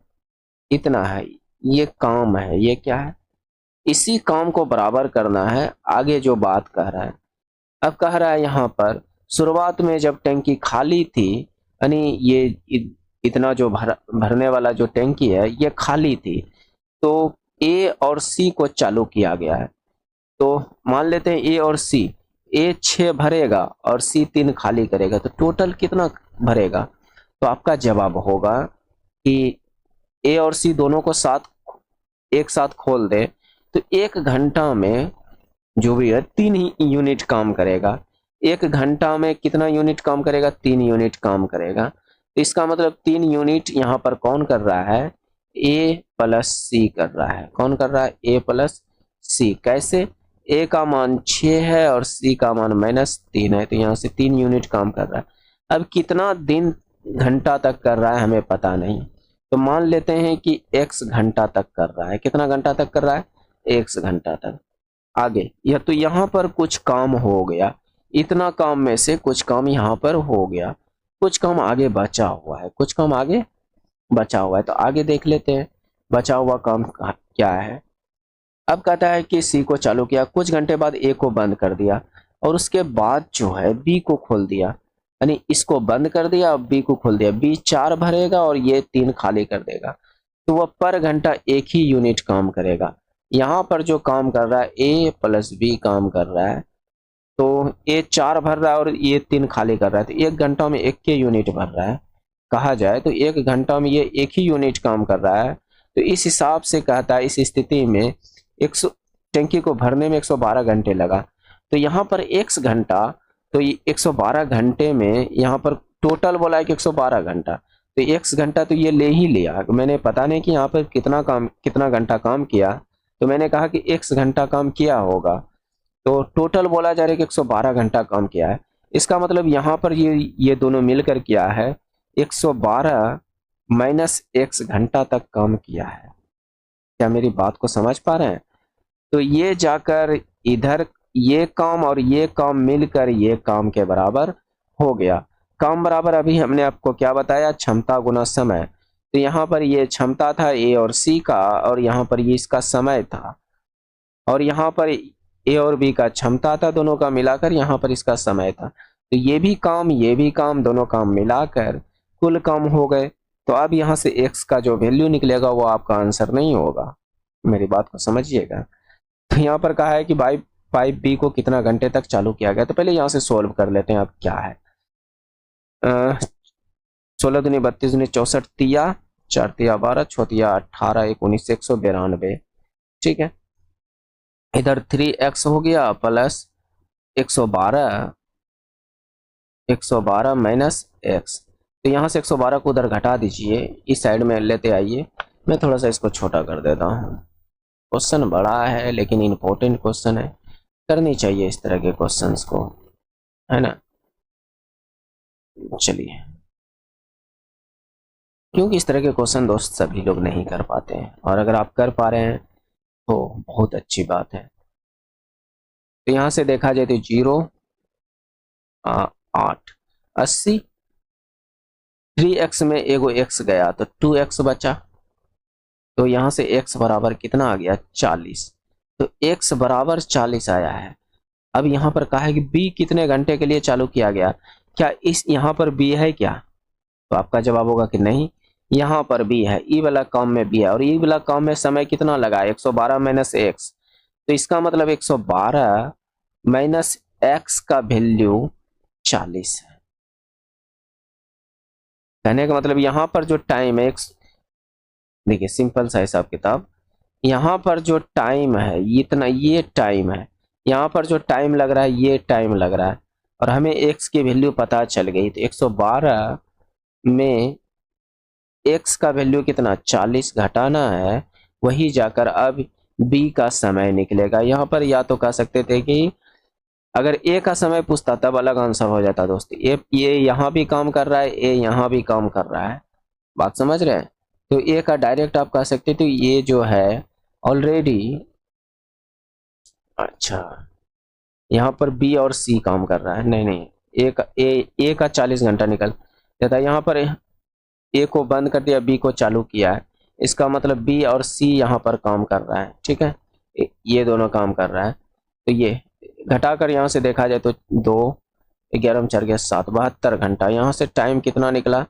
इतना है। ये काम है, ये क्या है? इसी काम को बराबर करना है। आगे जो बात कह रहा है, अब कह रहा है यहाँ पर शुरुआत में जब टंकी खाली थी, यानी ये इतना जो भरने वाला जो टंकी है ये खाली थी, तो ए और सी को चालू किया गया है। तो मान लेते हैं ए और सी, ए 6 भरेगा और सी 3 खाली करेगा, तो टोटल कितना भरेगा? तो आपका जवाब होगा कि ए और सी दोनों को एक साथ खोल दे तो 1 घंटा में जो भी है 3 ही यूनिट काम करेगा। 1 घंटा में कितना यूनिट काम करेगा? 3 यूनिट काम करेगा। तो इसका मतलब 3 यूनिट यहाँ पर कौन कर रहा है? ए प्लस सी कर रहा है। कौन कर रहा है? ए प्लस सी। कैसे? ए का मान 6 है और सी का मान -3 है, तो यहाँ से 3 यूनिट काम कर रहा है। अब कितना दिन घंटा तक कर रहा है हमें पता नहीं, तो मान लेते हैं कि x घंटा तक कर रहा है। कितना घंटा तक कर रहा है? x घंटा तक। आगे या तो यहाँ पर कुछ काम हो गया, इतना काम में से कुछ काम यहाँ पर हो गया, कुछ काम आगे बचा हुआ है, कुछ काम आगे बचा हुआ है। तो आगे देख लेते हैं बचा हुआ काम क्या है। अब कहता है कि सी को चालू किया, कुछ घंटे बाद ए को बंद कर दिया और उसके बाद जो है बी को खोल दिया, यानी इसको बंद कर दिया और बी को खोल दिया। बी 4 भरेगा और ये 3 खाली कर देगा, तो वह पर घंटा एक ही यूनिट काम करेगा। यहाँ पर जो काम कर रहा है ए प्लस बी काम कर रहा है, तो ए 4 भर रहा है और ये 3 खाली कर रहा है, तो 1 घंटा में 1 के यूनिट भर रहा है। कहा जाए तो 1 घंटा में ये 1 ही यूनिट काम कर रहा है। तो इस हिसाब से कहता है, इस स्थिति में 100 टंकी को भरने में 112 घंटे लगा। तो यहाँ पर x घंटा, तो ये 112 घंटे में यहाँ पर टोटल बोला है कि 112 घंटा, तो x घंटा तो ये ले ही लिया। मैंने पता नहीं कि यहाँ पर कितना घंटा काम किया, तो मैंने कहा कि x घंटा काम किया होगा, तो टोटल बोला जा रहा है कि 112 घंटा काम किया है। इसका मतलब यहाँ पर ये दोनों मिलकर किया है 112 माइनस x घंटा तक काम किया है। क्या मेरी बात को समझ पा रहे हैं? तो ये जाकर इधर ये काम और ये काम मिलकर ये काम के बराबर हो गया। काम बराबर अभी हमने आपको क्या बताया? क्षमता गुना समय। तो यहाँ पर ये क्षमता था ए और सी का, और यहाँ पर ये इसका समय था, और यहाँ पर ए और बी का क्षमता था, दोनों का मिलाकर यहाँ पर इसका समय था। तो ये भी काम दोनों काम मिलाकर कुल काम हो गए। तो अब यहाँ से x का जो वैल्यू निकलेगा वो आपका आंसर नहीं होगा, मेरी बात को समझिएगा। तो यहाँ पर कहा है कि पाइप बी को कितना घंटे तक चालू किया गया, तो पहले यहाँ से सोल्व कर लेते हैं। अब क्या है? 16 दूनी 32 दूनी 64, तिया 4 तिया 12, 6 तिया 18, 1 19 192। ठीक है, इधर 3x हो गया प्लस 112 माइनस x। तो यहाँ से 112 को उधर घटा दीजिए, इस साइड में लेते आइए। मैं थोड़ा सा इसको छोटा कर देता हूँ। क्वेश्चन बड़ा है लेकिन इम्पोर्टेंट क्वेश्चन है, करनी चाहिए इस तरह के क्वेश्चंस को, है ना। चलिए, क्योंकि इस तरह के क्वेश्चन दोस्त सभी लोग नहीं कर पाते हैं, और अगर आप कर पा रहे हैं तो बहुत अच्छी बात है। तो यहाँ से देखा जाए तो 0 8 80, 3x में एगो x गया तो 2x बचा, तो यहाँ से x बराबर कितना आ गया? 40। तो x बराबर 40 आया है। अब यहाँ पर कहा है कि b कितने घंटे के लिए चालू किया गया, क्या इस यहाँ पर b है क्या? तो आपका जवाब होगा कि नहीं, यहाँ पर b है, ई वाला काम में b है, और ई वाला काम में समय कितना लगा? 112 माइनस x। तो इसका मतलब 112 माइनस x का वैल्यू 40 है। कहने का मतलब यहाँ पर जो टाइम है, देखिए सिंपल सा हिसाब किताब, यहाँ पर जो टाइम है इतना, ये टाइम है, यहाँ पर जो टाइम लग रहा है ये टाइम लग रहा है, और हमें x की वैल्यू पता चल गई। तो 112 में x का वैल्यू कितना 40 घटाना है, वही जाकर अब b का समय निकलेगा। यहाँ पर या तो कह सकते थे कि अगर a का समय पूछता तब अलग आंसर हो जाता दोस्त। ये यहाँ भी काम कर रहा है, a यहाँ भी काम कर रहा है, बात समझ रहे हैं। तो a का डायरेक्ट आप कह सकते थे ये जो है ऑलरेडी, अच्छा यहाँ पर बी और सी काम कर रहा है, नहीं नहीं, ए का 40 घंटा निकल जाता है। यहाँ पर ए को बंद कर दिया, बी को चालू किया है, इसका मतलब बी और सी यहाँ पर काम कर रहा है, ठीक है, ये दोनों काम कर रहा है। तो ये घटाकर यहाँ से देखा जाए तो 2 11 में 4 गया 7, 72 घंटा। यहाँ से टाइम कितना निकला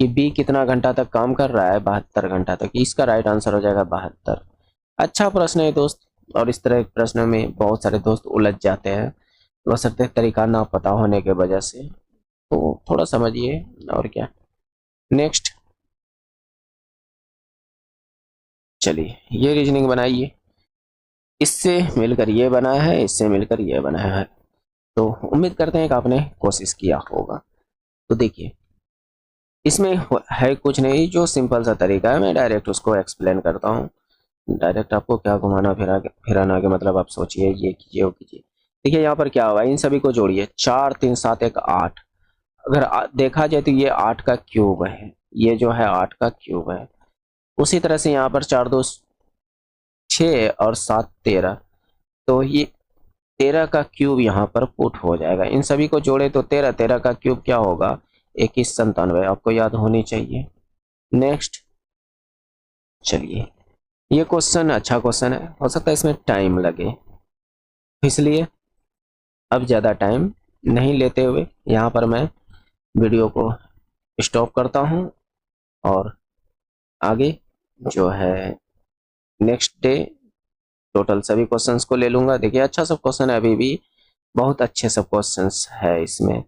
कि बी कितना घंटा तक काम कर रहा है, 72 घंटा तक। इसका राइट आंसर हो जाएगा 72। अच्छा प्रश्न है दोस्त, और इस तरह के प्रश्नों में बहुत सारे दोस्त उलझ जाते हैं, बशर्ते तरीका ना पता होने के वजह से, तो थोड़ा समझिए और क्या। नेक्स्ट चलिए ये रीजनिंग बनाइए, इससे मिलकर ये बना है, इससे मिलकर ये बना है, तो उम्मीद करते हैं कि आपने कोशिश किया होगा। तो देखिए इसमें है कुछ नहीं, जो सिंपल सा तरीका है, मैं डायरेक्ट उसको एक्सप्लेन करता हूँ। डायरेक्ट आपको क्या घुमाना फिराना के मतलब आप सोचिए, ये कीजिए वो कीजिए। देखिए यहाँ पर क्या हुआ, इन सभी को जोड़िए, 4 3 7 1 8। अगर देखा जाए तो ये 8 का क्यूब है, ये जो है 8 का क्यूब है। उसी तरह से यहाँ पर 4 2 6 और 7 13, तो ये 13 का क्यूब यहाँ पर पुट हो जाएगा। इन सभी को जोड़े तो 13 13 का क्यूब क्या होगा 2197, आपको याद होनी चाहिए। नेक्स्ट चलिए ये क्वेश्चन अच्छा क्वेश्चन है, हो सकता है इसमें टाइम लगे, इसलिए अब ज़्यादा टाइम नहीं लेते हुए यहाँ पर मैं वीडियो को स्टॉप करता हूँ, और आगे जो है नेक्स्ट डे टोटल सभी क्वेश्चंस को ले लूँगा। देखिए अच्छा सब क्वेश्चन है, अभी भी बहुत अच्छे सब क्वेश्चंस है इसमें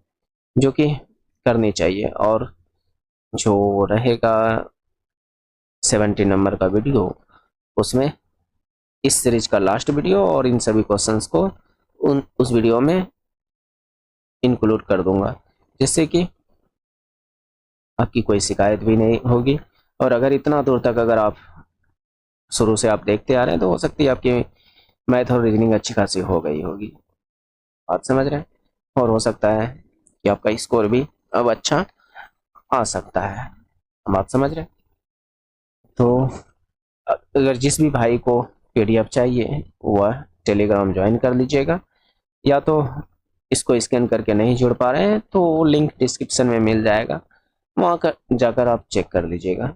जो कि करनी चाहिए। और जो रहेगा 70 नंबर का वीडियो, उसमें इस सीरीज का लास्ट वीडियो और इन सभी क्वेश्चंस को उस वीडियो में इंक्लूड कर दूंगा, जिससे कि आपकी कोई शिकायत भी नहीं होगी। और अगर इतना दूर तक अगर आप शुरू से आप देखते आ रहे हैं, तो हो सकती है आपकी मैथ और रीजनिंग अच्छी खासी हो गई होगी, बात समझ रहे हैं। और हो सकता है कि आपका स्कोर भी अब अच्छा आ सकता है, बात समझ रहे हैं। तो अगर जिस भी भाई को पीडीएफ चाहिए वह टेलीग्राम ज्वाइन कर लीजिएगा, या तो इसको स्कैन करके नहीं जुड़ पा रहे हैं तो लिंक डिस्क्रिप्शन में मिल जाएगा, वहाँ जाकर आप चेक कर लीजिएगा,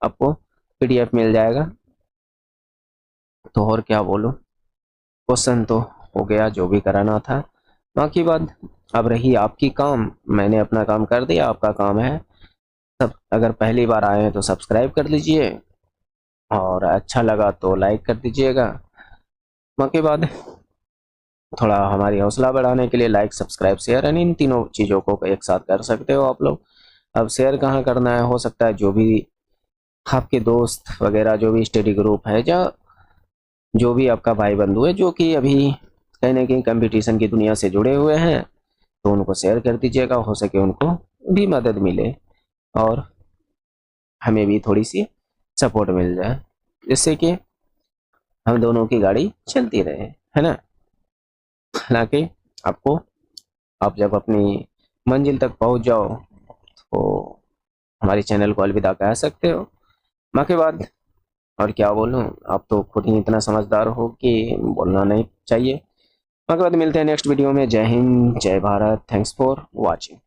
आपको पीडीएफ मिल जाएगा। तो और क्या बोलूँ, क्वेश्चन तो हो गया जो भी कराना था, बाकी बात अब रही आपकी काम। मैंने अपना काम कर दिया, आपका काम है सब, अगर पहली बार आए हैं तो सब्सक्राइब कर लीजिए, और अच्छा लगा तो लाइक कर दीजिएगा। बाकी बात थोड़ा हमारी हौसला बढ़ाने के लिए लाइक सब्सक्राइब शेयर, यानी इन तीनों चीज़ों को एक साथ कर सकते हो आप लोग। अब शेयर कहाँ करना है, हो सकता है जो भी आपके दोस्त वगैरह, जो भी स्टडी ग्रुप है, या जो भी आपका भाई बंधु है जो कि अभी कहीं ना कहीं कंपटीशन की दुनिया से जुड़े हुए हैं, तो उनको शेयर कर दीजिएगा, हो सके उनको भी मदद मिले और हमें भी थोड़ी सी सपोर्ट मिल जाए, जिससे कि हम दोनों की गाड़ी चलती रहे, है ना। हालांकि आपको, आप जब अपनी मंजिल तक पहुंच जाओ तो हमारे चैनल को अलविदा कह सकते हो। बाकी बात और क्या बोलूं, आप तो खुद ही इतना समझदार हो कि बोलना नहीं चाहिए। बाकी बात मिलते हैं नेक्स्ट वीडियो में। जय हिंद, जय भारत, थैंक्स फॉर वॉचिंग।